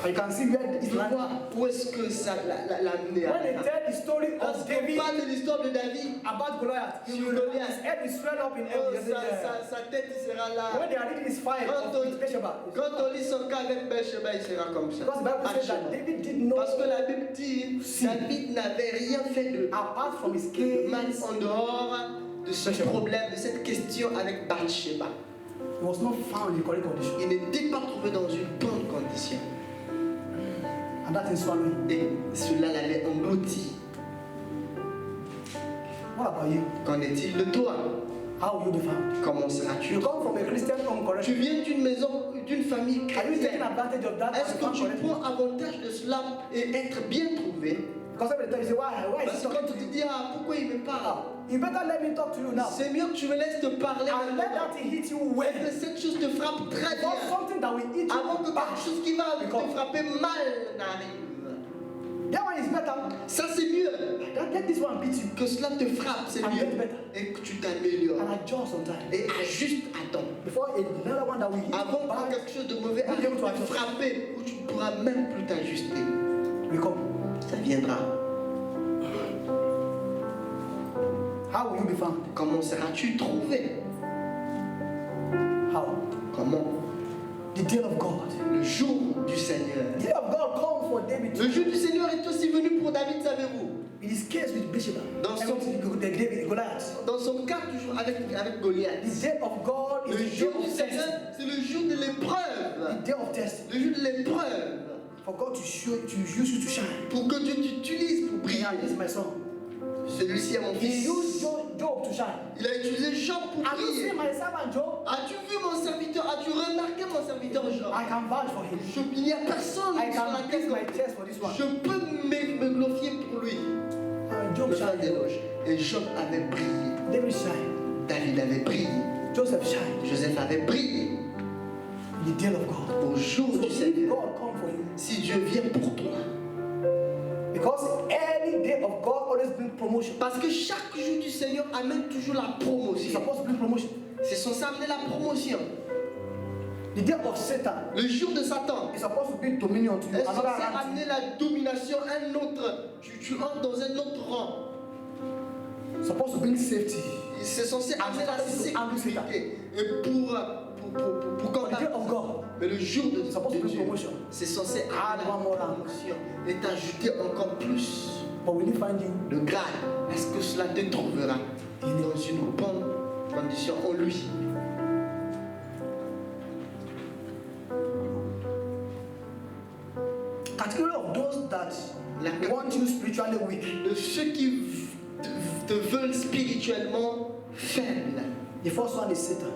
And you can see where it's Tu landing. vois où est-ce que ça l'a amené When they à tell the story of Lorsqu'on David parle de l'histoire de David, about Goliath, Sur you will Goliath. his head is swelled up in oh, every sa tête il sera là. When they are reading his file Quand of with Bathsheba, quand on lit son cas avec Bathsheba, il sera comme ça. because the Bible says that Actuellement. David did know, Parce que la Bible dit, David n'avait rien fait de apart from his mal case, en dehors de ce Bathsheba. problème, de cette question avec Bathsheba. he was not found in correct condition. Il n'était pas trouvé dans une bonne condition. And that is swallowing. Et cela l'avait englouti. What about you? Qu'en est-il de toi? How will you be found? Comment seras-tu? You come from a Christian home, correct? Tu viens d'une maison, d'une famille Are you taking chrétienne. advantage of that? Est-ce and que found tu correctly? prends avantage de cela et être bien trouvé? Because every time you say, why is Parce he que quand talking tu to te you? dis, ah, pourquoi il me parle? You better let me talk to you now. C'est mieux que tu me laisses te parler And let maintenant. that hit you Et well. que cette chose te frappe très Because bien. something that will hit Avant que you quelque back. chose qui va te Because- frapper mal n'arrive. That one is better. Ça c'est mieux. Let this one beat you. Que cela te frappe, c'est And mieux. get better. Et que tu t'améliores. And adjust sometimes. Et ajuste à temps. Before another one that will hit Avant you que back, quelque chose de mauvais arrive te frapper, où tu ne pourras même plus t'ajuster. will come. Ça viendra. How will you be found? Comment seras-tu trouvé? How? Comment? The day of God. Le jour du Seigneur. The day of God come for David. Le jour du Seigneur est aussi venu pour David, savez-vous? In his case with Bathsheba. Dans son- David, Goliath. Dans son cas, toujours avec Goliath. The day of God is Le the day jour of du Seigneur, test. c'est le jour de l'épreuve. The day of test. Le jour de l'épreuve. For God to use you to shine. Pour que Dieu t'utilise pour briller. This is my son. Celui-ci est mon He fils. used Job to shine. Il a utilisé Job pour Have you briller. seen my servant Job? As-tu vu mon serviteur? As-tu remarqué mon serviteur Job? I can vouch for him. Il n'y a personne I sur can laquelle give my test for this one. je peux me glorifier pour lui. Job Le faire shine. d'éloge. Et Job avait brillé. David shine. David avait brillé. Joseph shine. Joseph avait brillé. The day of God. Au jour So du if Seigneur. God come for you. Si Dieu vient pour toi. Because any day of God always brings promotion. Parce que chaque jour du Seigneur amène toujours la It's promotion. supposed to bring promotion. C'est censé amener la promotion. The day of Satan Le jour de Satan is supposed to bring dominion to you. est Another censé rank. amener la domination, un autre. Tu entres dans un autre rang. It's supposed to bring safety. C'est censé amener la sécurité. Et pour But the day combattre. of God Mais le jour de is supposed to bring Dieu, promotion. c'est censé Add amener one la more rank. promotion et t'ajouter encore plus. But will he find you? Le grade, est-ce que cela te trouvera dans une bonne condition en lui? Category of those that La want you spiritually weak. De ceux qui te veulent spirituellement faible. The first one is Satan.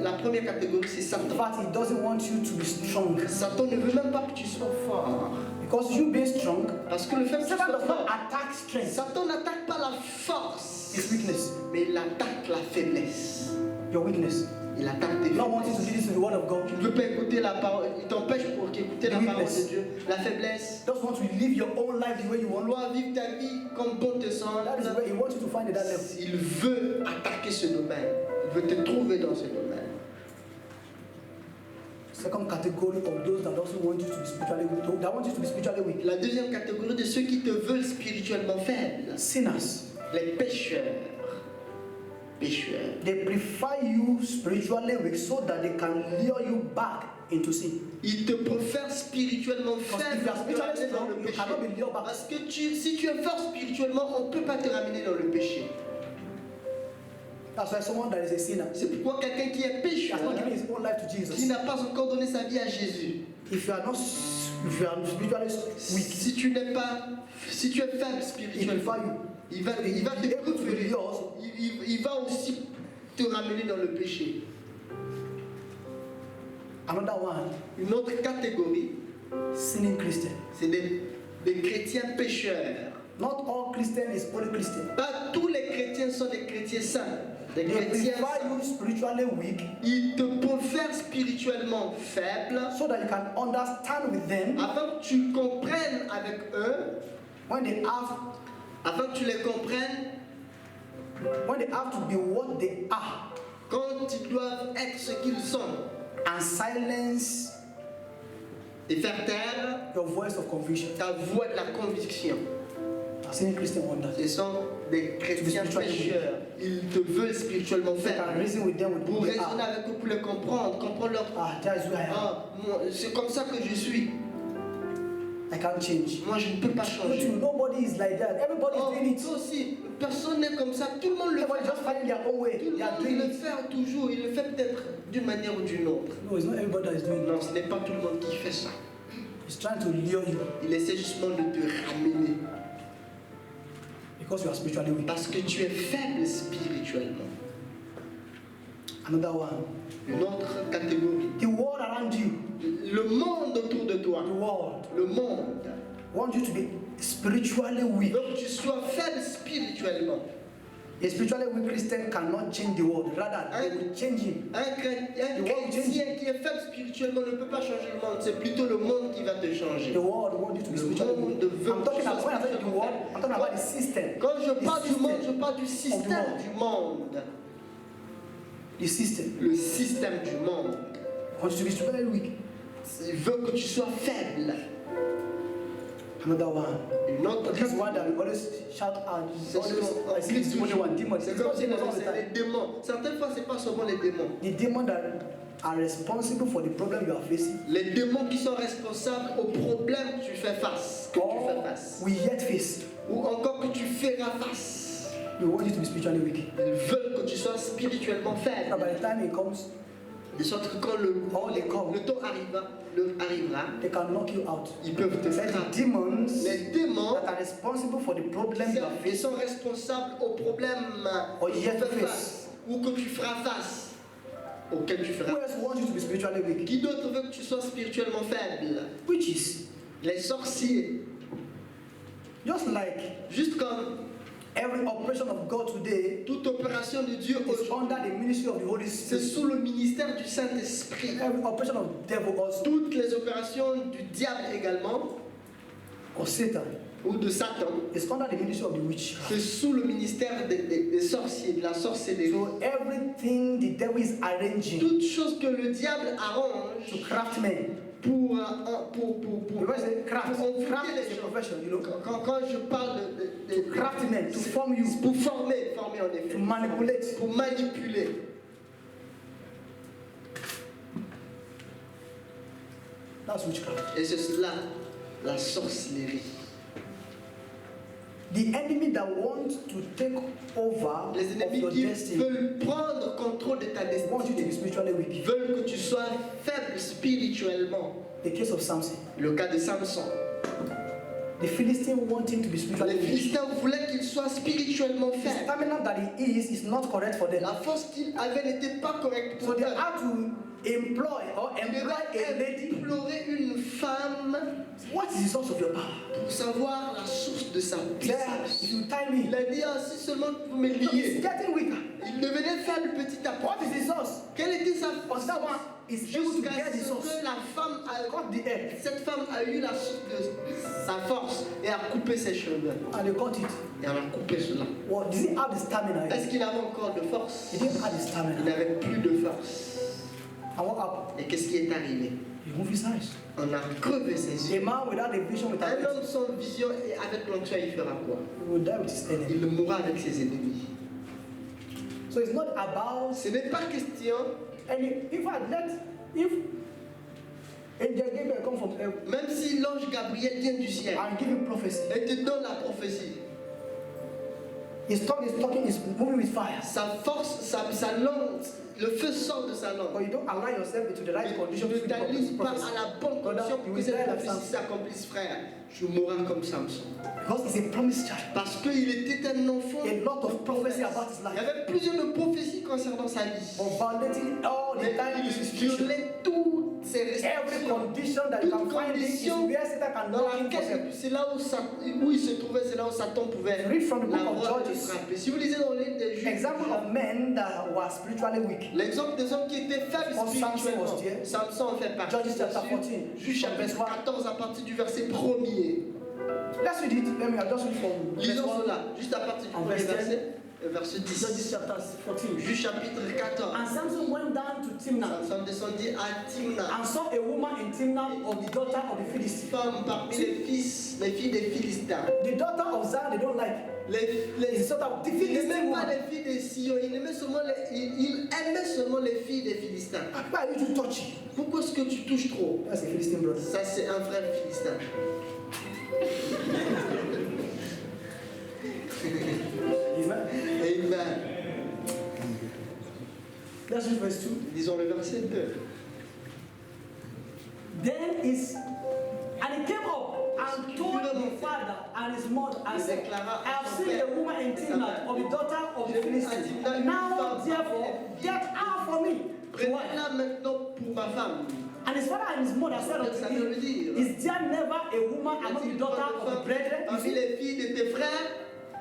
La première catégorie, c'est In Satan. fact, he doesn't want you to be strong. Satan ne veut même pas que tu sois fort. Because you being strong, Parce que le fait que tu Satan sois does not fort, attack strength. Satan n'attaque pas la force, It's weakness. mais il attaque la faiblesse. Your weakness. Il attaque tes He not wanting to faiblesses. listen to the word of God. Tu ne peux pas écouter la parole, il t'empêche pour écouter la parole de Dieu. La faiblesse, Just want to live your own life the way you want. dois vivre ta vie comme bon te semble. That is where he wants you to find it that level. Il veut attaquer ce domaine. Il veut te trouver dans ce domaine. Second category of those that also want you to be spiritually weak. That want you to be spiritually weak. La deuxième catégorie de ceux qui te veulent spirituellement faible, Sinners. les pécheurs. Pécheurs. They prefer you spiritually weak so that they can lure you back into sin. Ils te préfèrent spirituellement Because faible if you are pour te spiritually ramener dans strong, le you péché. cannot be lured back. Parce que si tu es fort spirituellement, on ne peut pas te ramener dans le péché. That's why someone that is a sinner C'est pourquoi quelqu'un qui est pécheur, has not given his own life to qui Jesus. n'a pas encore donné sa vie à Jésus, If you are spiritually weak, si tu es faible he spirituellement, prefer you. il va te préférer. Il va aussi te ramener dans le péché. Another one, Une autre catégorie, sinning Christian. c'est des chrétiens pécheurs. Not all Christian is only Christian. Pas tous les chrétiens sont des chrétiens saints. Des They chrétiens prefer saints. you spiritually weak Ils te préfèrent spirituellement faible so that you can understand with them afin que tu comprennes avec eux, when they have afin que tu les comprennes to be what they are quand ils doivent être ce qu'ils sont and silence et faire taire your voice of conviction. ta voix de la conviction. A sinning Christian want that. Ce sont des chrétiens pécheurs. Ils te veulent spirituellement You can faible. reason with them with Pour who they raisonner are. avec eux, pour les comprendre leur. Ah, that is who I am. Ah, c'est comme ça que je suis. I can't change. Moi, je ne peux pas Don't changer. you? Nobody is like that. Everybody Oh, is doing it. toi aussi, personne n'est comme ça. Tout le monde le Everybody fait. just finding their own way. Tout le They are monde doing le it. fait toujours. Il le fait peut-être d'une manière ou d'une autre. No, it's not everybody that is doing it. Non, ce n'est pas tout le monde qui fait ça. He's trying to lure you Il essaie justement de te ramener. because you are spiritually weak. Parce que tu es faible spirituellement. Another one. Une autre catégorie. The world around you, Le monde autour de toi. the world, Le monde. wants you to be spiritually weak Donc tu sois faible spirituellement. A spiritually weak Christian cannot change the world. Rather, they will change him. Un chrétien qui est faible spirituellement ne peut pas changer le monde. C'est plutôt le monde qui va te changer. The world wants you to be Le spiritually monde weak. veut I'm talking que tu about, sois when I say the spirituellement world, I'm talking about the system. Quand je parle The du monde, system. je parle du système du monde. The system. Le système du monde. Wants you to be spiritually weak. Il veut que tu sois faible. Another one. Une autre This one that we always shout out. I see this only one demon. C'est It's comme not si demons all the c'est time. les démons. Certaines fois, c'est pas seulement les démons. The demons that are responsible for the problem you are facing. Les démons qui sont responsables aux problèmes que tu fais face. Que tu fais Or face. we yet face. Ou encore que tu feras face. They want you to be spiritually weak. Ils veulent que tu sois spirituellement Now faible. by the time it comes, De sorte que quand le temps arrivera, they can knock you out. ils peuvent te Said faire. the demons Les démons, that are responsible for the problem you are ils facing. sont responsables aux problèmes Or que tu yet to fais face. face. Ou que tu feras face. Auxquels tu Who feras. else wants you to be spiritually weak? Qui d'autre veut que tu sois spirituellement faible? Witches. Les sorciers. Just like Juste comme every operation of God today toute opération de Dieu is aujourd'hui, under the ministry of the Holy c'est Spirit. sous le ministère du Saint-Esprit. Every operation of devil also, Toutes les opérations du diable également, or Satan, ou de Satan, is under the ministry of the witch. c'est sous le ministère des sorciers, de la sorcellerie. So everything the devil is arranging Toute chose que le diable arrange to craft men. pour Because craft envoûter is les a gens. profession, you know. Quand je parle de Craft men to form you, pour former en effet, to manipulate. pour manipuler. That's witchcraft. Et c'est cela, la sorcellerie. The enemy that wants to take over Les of ennemis your qui destiny veulent prendre contrôle de ta want you to be destinée spiritually weak. veulent que tu sois faible spirituellement. The case of Samson. Le cas de Samson. The Philistines want him to be Les spiritually weak. Philistins voulaient qu'il soit spirituellement The faible. stamina that he is not correct for them. La force qu'il avait n'était pas correcte So pour they eux. have to employ Il a devait lady. implorer une femme What is the source of your power? pour savoir la source de sa There, puissance. if you tie me, Il a dit, ah, si seulement vous me it's liez. getting weaker. Il devenait faible petit à What petit. is the source? Quelle était sa But force? that one is able to Jusqu'à get the ce source. que la femme a Cut the hair. cette femme a eu la source de sa force et a coupé ses cheveux. And they cut it. Et elle a coupé cela. Well, does he have the stamina? Est-ce qu'il avait encore de force? He didn't have the Il stamina. n'avait plus de force. And what happened? Et qu'est-ce qui est arrivé? He moved his eyes. On a crevé ses A yeux. man without a vision, without Un a homme sans vision et avec l'onction, il fera quoi? he will die with his enemy. Il mourra avec ses ennemis. So it's not about Ce n'est pas question, any. In fact, if Angel Gabriel come from heaven même si l'ange Gabriel vient du ciel and give you prophecy, et te donne la prophétie, his tongue is talking, is moving with fire. sa force, sa langue, le feu sort de sa langue. But you don't align yourself into the right condition Ne to t'aligne pas prophecy. à la bonne condition pour que cette prophétie s'accomplisse, frère. Tu mourras comme Samson. Because he's a promised child. Parce qu'il était un enfant. A lot of prophecy about his Il y life. avait plusieurs de prophéties concernant sa vie. But violating all the Mais time il is restriction. violait toutes ces Every restrictions. condition that you Toute can find in is condition where Satan can dans knock him for laquelle, help. c'est là où il se trouvait, c'est là où Satan pouvait Read from the book of l'avoir et le Judges. frapper. Si vous lisez dans le livre des Juges, Example of men that were spiritually weak. l'exemple des hommes qui étaient faibles Oh, Samson spirituellement. was there. Samson en fait partie. Judges chapter 14. Juge chapitre 14 à partir du verset 1er. Let's read it. Let me just read from verse Lisons 1. cela, juste à partir du En premier verset verset, verset Judges 10. chapter 14. Juge chapitre 14. And Samson went down to Timnah Samson descendit à Timna. and saw a woman in Timnah of the daughter of the Philistines. Femme parmi les filles des Philistins. The daughter of Zion they don't like. Les, It's sort of the il Philistine n'aimait pas woman. les filles des Sion, il aimait seulement les filles des Philistins. Why are you too touchy? Pourquoi est-ce que tu touches trop? That's a Philistine brother. Ça, c'est un frère philistin. Amen. Amen. Let's read verse 2. Disons le verset 2. Then is and he came up and told his father and his mother and said, I have seen a woman in Timnah of the daughter of the Philistines. Now therefore get her for me. To wife. Prenez-la maintenant pour ma femme. And his father and his mother said unto him, is there never a woman among the daughter of the brethren? You Parmi see, les filles de tes frères,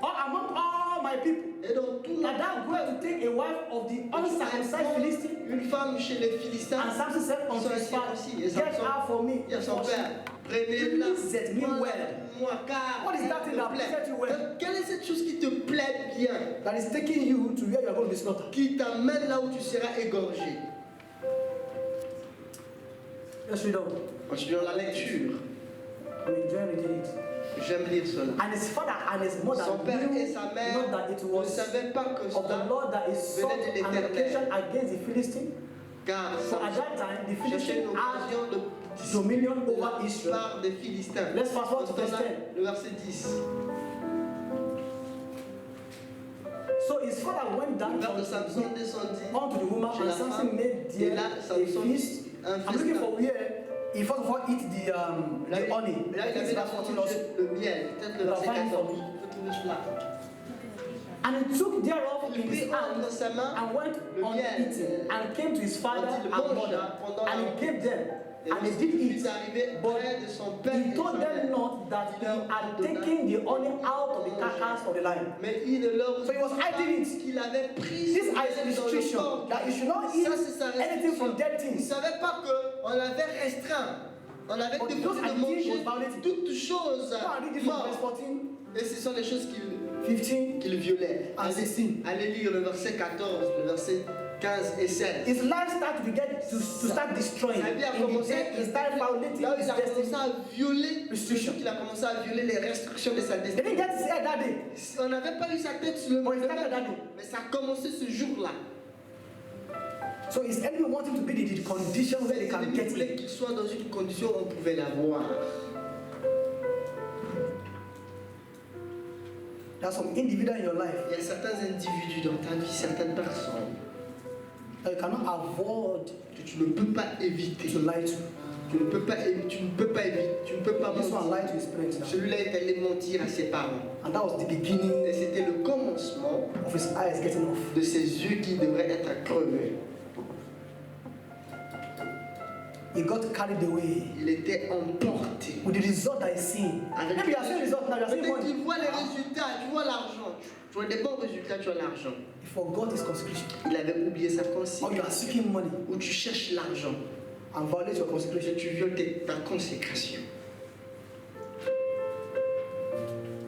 or among all my people? Et dans tout that thou goest to take a wife of the uncircumcised Philistine? une femme chez les Philistins. And Samson said unto his father, Et get Samson her for me. dit à son père, prenez-la Please me well. moi, car What is that thing that elle me plaît. pleaseth you well? Quelle est cette chose qui te plaît bien, That is taking you to where you are going to be slaughtered. qui t'amène là où tu seras égorgé? Let's read on. Continuons la lecture. I'm enjoying reading it. J'aime lire cela. And his father and his mother Son père knew et sa mère not that it ne was savaient pas que of the cela, Lord that is sought venait de an l'Éternel. occasion against the Philistine. car For at that time, the cherchait Philistine une had occasion de dominion over Israel. par des Philistins. Let's fast forward to verse Dans 10. le verset 10. So his father went down Le père de unto Samson descendit the woman, chez and la Samson femme, made et there là a Samson feast. un I'm looking festin. for where he first of all eat the honey. Là, il It's avait verse 14 also. le miel, peut-être le verset Find 14. for me. Il faut trouver cela. And he took thereof Il in his prit hand entre sa main and went le on miel. eating, and came to his father Quand il and mangea mother, pendant and la he gave them, Et and they did il eat. est arrivé But près de son père he et told sa them mère. not that he had taken the honey out of the carcass of the lion. Mais il ne leur So he was hiding it. qu'il avait pris This ce is miel dans le restriction corps. that you should not eat Ça, c'est sa anything from restriction. dead Il ne things. savait pas qu'on avait restreint. On avait But déposé those de are manger things was violated. toutes choses Go and read it from verse mortes. 14, Et ce sont les choses qu'il 15, violait. and 16. Allez lire le verset 14, le verset 15 et 16. His life started to start destroying. Sa vie a In the commencé day he started violating là où his il a commencé destiny. à violer Restriction. il a commencé à violer les restrictions de sa They destinée. didn't get his head that day. On n'avait pas eu sa tête sur le But he même started that day. mais ça a commencé ce jour-là. So his enemy wanted to be in the condition where they Les can ennemis get voulaient him. qu'il soit dans une condition où on pouvait l'avoir. There are some individuals in your life Il y a certains individus dans ta vie, certaines personnes that you cannot avoid que tu ne peux pas éviter. to lie to. Tu ne peux pas éviter, tu ne peux pas This one mentir. lied to his parents now. Celui-là est allé mentir à ses parents. And that was the beginning Et c'était le commencement of his eyes getting off. de ses yeux qui devraient être crevés. He got carried away Il était emporté. with the result that he's seeing. Maybe you are seeing result now, you are seeing Peut-être money. qu'il voit les résultats, tu vois l'argent. Tu vois des bons résultats, tu as l'argent. He forgot his consecration. Il avait oublié sa Or you are consécration. seeking money Où tu cherches l'argent. and violate your consecration. Et tu violes ta consécration.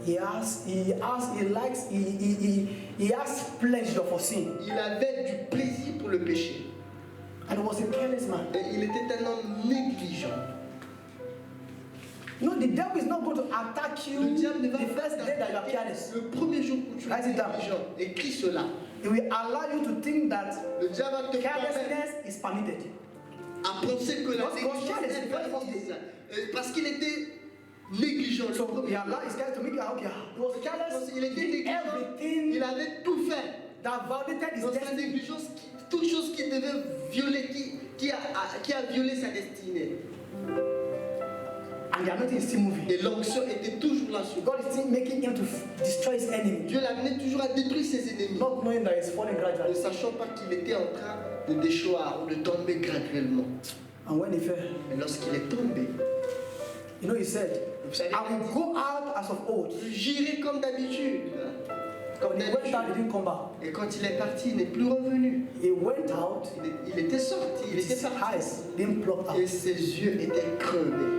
He has pleasure for sin. Il avait du plaisir pour le péché. And he was a careless man. Et il était un homme négligent. No, the devil is not going to attack you Le diable ne va the pas first day that you are t'attaquer careless. le premier jour où tu es Write it down. négligent. Écris cela. He will allow you to think that Le diable va te permettre carelessness is permitted. à penser que la Because négligence careless est is very permise. Parce qu'il était négligent. Le So premier he jour. allowed his guys to make you okay. He was careless. Il était négligent. Everything Il avait tout fait. that violated his Dans sa destiny. négligence, toute chose qui devait violer, qui a violé sa destinée. And the anointing is still moving. Et l'onction était toujours là sur. God is still making him to destroy his enemy. Dieu l'amenait toujours à détruire ses ennemis. Not knowing that he's falling Ne gradually. sachant pas qu'il était en train de déchoir ou de tomber graduellement. And when he fell, Mais lorsqu'il est tombé, you know, he said, vous savez, I will go out as of old. j'irai comme d'habitude. Comme When he went out, he d'habitude. didn't come back. Et quand il est parti, il n'est plus revenu. He went out, Il était sorti, il était his parti. eyes didn't plug out. Et ses yeux étaient crevés.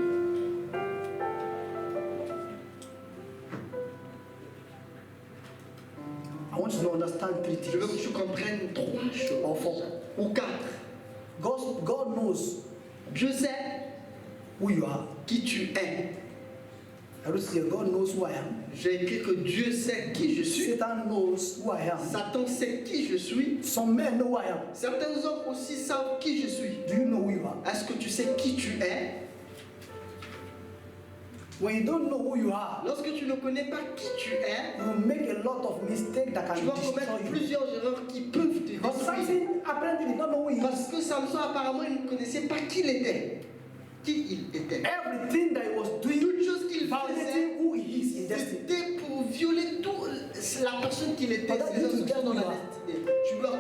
I want you to understand three Je veux que things. tu comprennes trois Or choses. four. Ou quatre. God knows Dieu sait who you are. qui tu es. I don't say God knows who I am. J'ai écrit que Dieu sait qui je suis. Satan knows who I am. Satan sait qui je suis. Some men know who I am. Certains hommes aussi savent qui je suis. Do you know who you are? Est-ce que tu sais qui tu es? When you don't know who you are, Lorsque tu ne connais pas qui tu es, you will make a lot of mistakes that tu can vas destroy commettre you. plusieurs erreurs qui peuvent te Because détruire. Samson apparently did not know who he is. Parce que Samson apparemment il ne connaissait pas qui il était. Qui il était. Everything that he was doing, Toute chose qu'il faisait, violating who he is in destiny. c'était pour violer tout la personne qu'il était. But that ses is instructions dans la who you are. destinée. Tu dois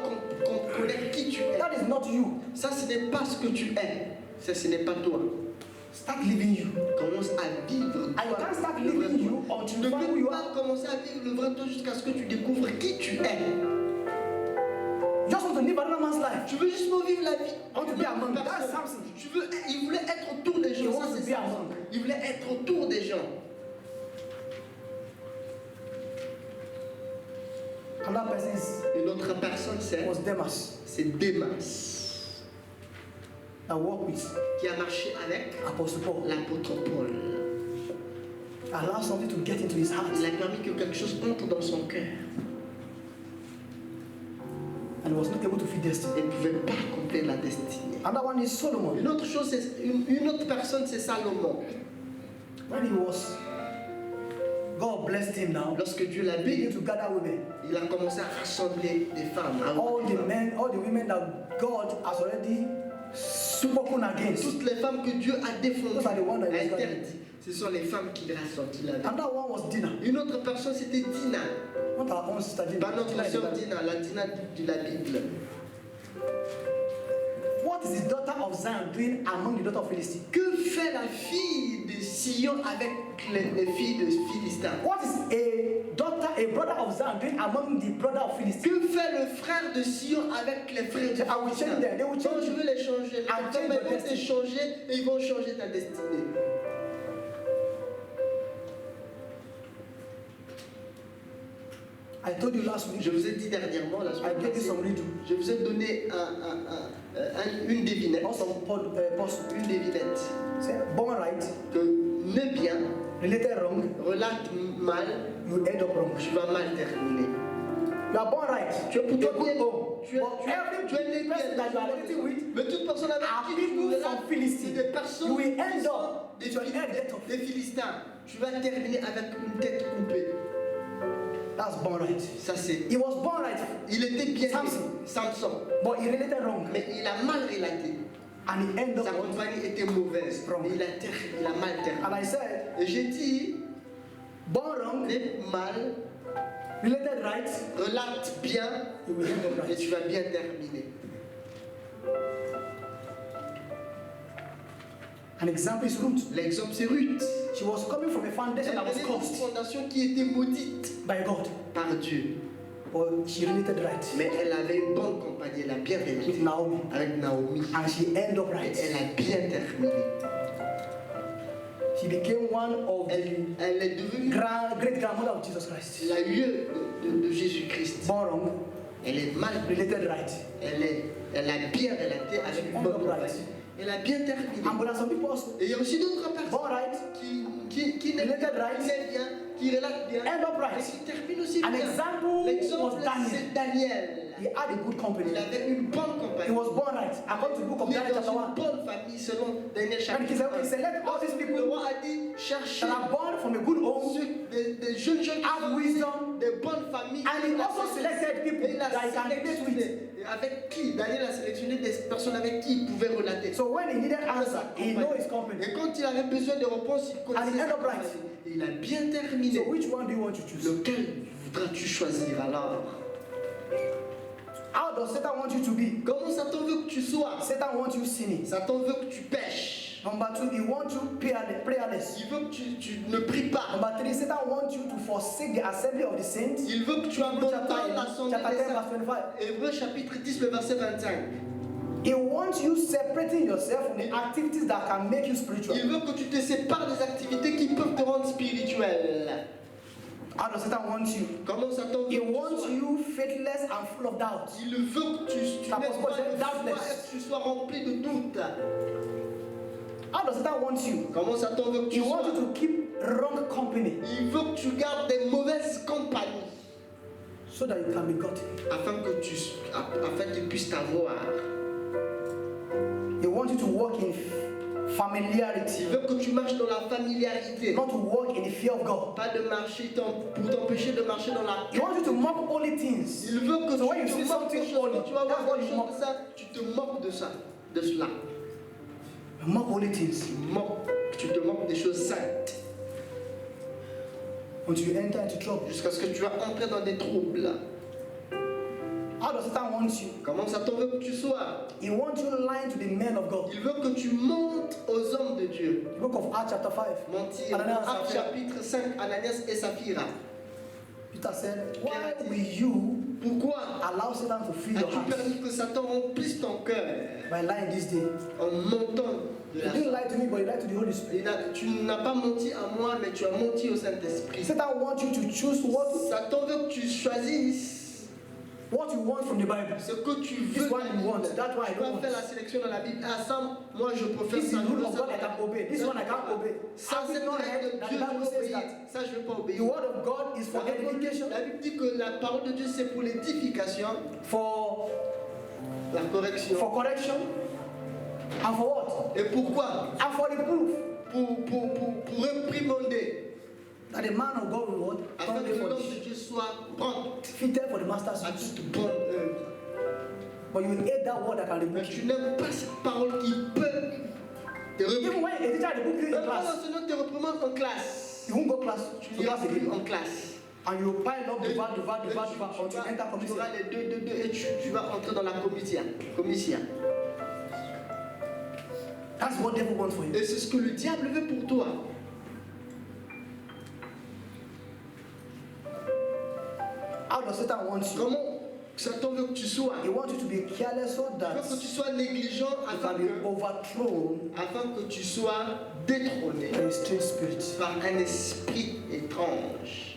connaître qui tu es. That is not you. Ça, ce n'est pas ce que tu es. Ça, ce n'est pas toi. start living you. Commence à vivre. I can't start le vrai living toi. you until Tu ne you find who peux you pas are. commencer à vivre le vrai toi jusqu'à ce que tu découvres qui tu es. You just want to live another man's life. Tu veux juste vivre la vie. I want to be among. Personne. That's Samson. Il voulait être autour des He gens. wants Ça, to c'est be ça. among. Il voulait être autour des gens. Another person Une autre personne, was Demas, c'est Démas, that walked with qui a marché avec Apostle Paul. l'apôtre Paul. Allow something to get into his heart. Il a permis que quelque chose entre dans son cœur. And he was not able to feed destiny. Il ne pouvait pas accomplir la destinée. Another one is Solomon. Une autre chose, une autre personne, c'est Salomon. When he was, God blessed him now. Lorsque Dieu l'a Beginning béni, to gather women. il a commencé à rassembler des femmes. à All des the femmes. men, all the women that God has already spoken against. Toutes les femmes que Dieu a défendues, Those are the ones that a he was interdites, ce sont les femmes qu'il a sorties là. Another one was Dinah. Une autre personne, c'était Dina. Not our own sister Dinah. Pas notre Dinah is sœur the Bible. Dina, la Dina de la Bible. What is the daughter of Zion doing among the daughter of Philistine? Que fait la fille de Sion avec les filles de Philistins? What is a brother of Zion doing among the brother of Philistine? Que fait le frère de Sion avec les frères de I will Philistins? change them. They will Non, change je you. veux les changer. Les I'll femmes, change ils your vont te destiny. changer et ils vont changer ta destinée. I told you last week. Je vous ai dit dernièrement, la I semaine gave you passée, some riddle. je vous ai donné une devinette. Also, Une devinette. say, born right, Que né bien, related wrong, relate mal, you end up wrong. tu vas mal terminer. You are born right. Tu es plutôt a good bien. home. Tu es But every né person that you are relating with Mais toute personne avec are qui tu people relates, from c'est Philistine. des personnes You will qui end sont up with your head get off. des Philistins. Tu vas terminer avec une tête coupée. That's born right. Ça c'est. He was born right, Il était bien Samson. né, Samson, but he related wrong. mais il a mal relaté. And he ended Sa up wrong. compagnie était mauvaise. Wrong. Mais il a mal terminé. And I said, Et j'ai dit, born wrong, né mal, related right, relate bien, you will end up et right. tu vas bien terminer. An example is Ruth. L'exemple c'est Ruth. She was coming from a Elle foundation that was venait d'une cursed fondation qui était maudite by God. par Dieu. But she related right Mais elle avait une bonne compagnie, elle a bien with relaté Naomi. avec Naomi. And she ended up Et right. elle a bien terminé. She became one of the Elle est devenue great grandmother of Jesus Christ. la lieu de Jésus-Christ. Born wrong, Elle est mal, related right. elle a bien relaté avec une bonne compagnie. Elle a bien terminé. And but there are some people also Et il y a aussi d'autres personnes born right, qui n'est related right, bien, qui relatent bien, end up et right. qui terminent aussi An bien. example L'exemple, was Daniel. c'est Daniel. He had a good company. Il avait une bonne He compagnie. was born right. According to the book of Il est Daniel dans chapter une 1. bonne famille selon Daniel And he chapitre said, okay, 1. select all these Le people roi a dit, cherchez that are born from a good home. des jeunes gens qui Have sont wisdom. des bonnes familles. And he also selected people Et il a that he can relate with. sélectionné. Et avec qui Daniel a sélectionné des personnes avec qui il pouvait relater. So when he needed answer, he know his company. Et quand il avait besoin de réponses, il And he connaissait ended sa up right. compagnie. Et il a bien terminé. So which one do you want to choose? Lequel voudras-tu choisir alors? How does Satan want you to be? Comment Satan veut que tu sois? Satan wants you sinning. Satan veut que tu pêches. Number 2, he wants you prayerless. Il veut que tu ne pries pas. Number 3, Satan wants you to forsake the assembly of the saints. Il veut que tu Hebrews abandonnes l'assemblée chapter 10, des verse saints. 25. Hébreux chapitre 10, le verset 25. He wants you separating yourself from the activities that can make you spiritual. Il veut que tu te sépares des activités qui peuvent te rendre spirituel. How does Satan want you? Comment Satan veut He que tu wants sois? you faithless and full of doubt. Il veut que tu n'aies Ça pas pose pas de de foi doubtless. et que tu sois rempli de doute. How does Satan want you? Comment Satan veut que He tu wants sois? you to keep wrong company Il veut que tu gardes des mauvaises compagnies so that you can be godly. afin qu'il puisse t'avoir. He wants you to walk in Il familiarity, veut que tu marches dans la familiarité. not to walk in the fear of God. Pas de marcher pour t'empêcher de marcher dans la He wants you to mock holy things. Il veut que So when you tu see te moques de something choses. holy, Quand tu vas that's voir what quelque you chose mock. de ça, tu te moques de ça, de cela. Mock holy things Tu te moques des choses saintes until you enter into trouble. jusqu'à ce que tu vas entrer dans des troubles. How How does Satan want you? Comment Satan veut que tu sois? He wants you lying to the men of God. Il veut que tu montes aux hommes de Dieu. The book of Acts chapter 5. Mentir. Ananias and Actes Sapphira. chapitre 5, Ananias et Saphira. Peter said, why will you Pourquoi allow Satan to fill your as-tu heart permis que Satan remplisse ton cœur by lying this day? en montant de You la didn't lie to me, but you lied to the Holy Spirit. Tu n'as pas menti à moi, mais tu as menti au Saint-Esprit. Satan wants you to choose Satan veut que tu choisisses what you want from the Bible. ce que tu This veux. one you want, that one I Tu don't vas want. faire la sélection dans la Bible. Ah, ça, moi je préfère This is ça. the rule of God I can obey. This one I can't obey. Ça, Have c'est you not la heard règle de that Dieu, the je Bible veux says obéir. that Ça, je ne veux pas obéir. the word of God is for edification, La Bible dit que la parole de Dieu, c'est pour l'édification, for la correction. correction, and for what? Et pourquoi? And for reproof. Pour réprimander. That the man of God will what? Afin Come que for l'homme this. de Dieu soit prompt Fitted for the master's à use. toute bonne œuvre. But you hate that word that can Mais rebuke tu you. n'aimes pas cette parole qui peut te Even reprimander. when a teacher rebuke you in Même quand class, l'enseignant te reprimande en classe, you won't go class. tu To n'iras class plus again. en classe. And you pile up the Et bad, tu until you enter tu commission. auras les deux et tu vas entrer dans la commission. That's what devil wants for you. Et c'est ce que le diable veut pour toi. How does Satan want you? Comment Satan veut que tu sois? He wants you to be careless so Il that veut que tu sois négligent you can be overthrown afin que tu sois détrôné by a strange spirit. par un esprit étrange.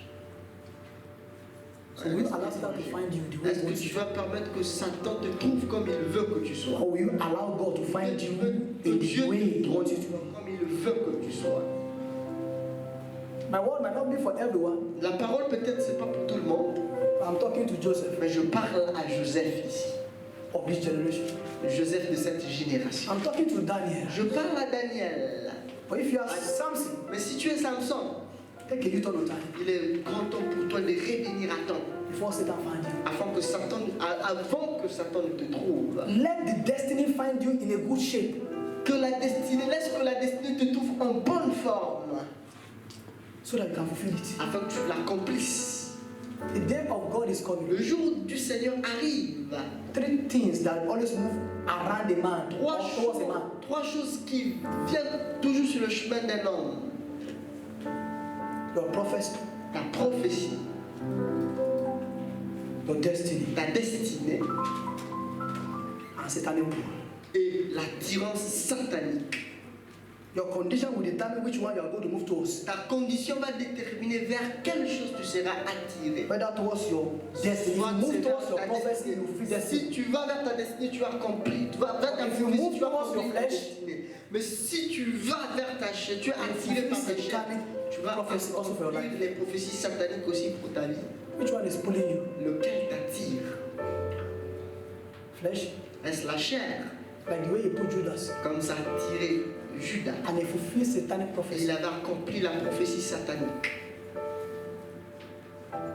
So will you allow Satan to find you the way Est-ce he que wants tu you? vas permettre que Satan te trouve comme il veut que tu sois? Or will you allow God to find Tu you veux que in Dieu the way te he trouve wants you to be? comme il veut que tu sois. My word might not be for everyone. La parole peut-être c'est pas pour tout le monde, I'm talking to Joseph mais je parle à Joseph ici. of this generation. Joseph de cette génération. I'm talking to Daniel. Je parle à Daniel. But if you are Samson, Mais si tu es Samson, take a U-turn of time il est grand temps pour toi de revenir à temps before Satan finds you. avant que Satan ne te trouve. Let the destiny find you in a good shape. Laisse que la destinée te trouve en bonne forme So that you can fulfill it. afin que tu l'accomplisses. The day of God is coming. Le jour du Seigneur arrive. Three things that always move around a man or towards a man. Trois choses qui viennent toujours sur le chemin d'un homme. Your prophecy, Ta prophétie, your destiny, ta destinée and satanic power. et l'attirance satanique. Your condition will determine which one you are going to move towards. Ta condition va déterminer vers quelle chose tu seras attiré. Whether towards your destiny. If you move towards your prophecy, you fulfill destiny. Si tu vas vers ta destinée, tu vas accomplir. Tu vas vers ta If you prophétie, move tu vas towards accomplir your ta flesh, destinée. Mais si tu vas vers ta chair, tu es attiré fulfill par ta chair, satanic tu vas prophecy also for your accomplir life. les prophéties sataniques aussi pour ta vie. Which one is pulling you? Lequel t'attire? Flesh, Est-ce la chair? like the way he put Judas. Comme ça a attiré Judas. And he fulfilled satanic Et prophecy. il avait accompli la prophétie satanique.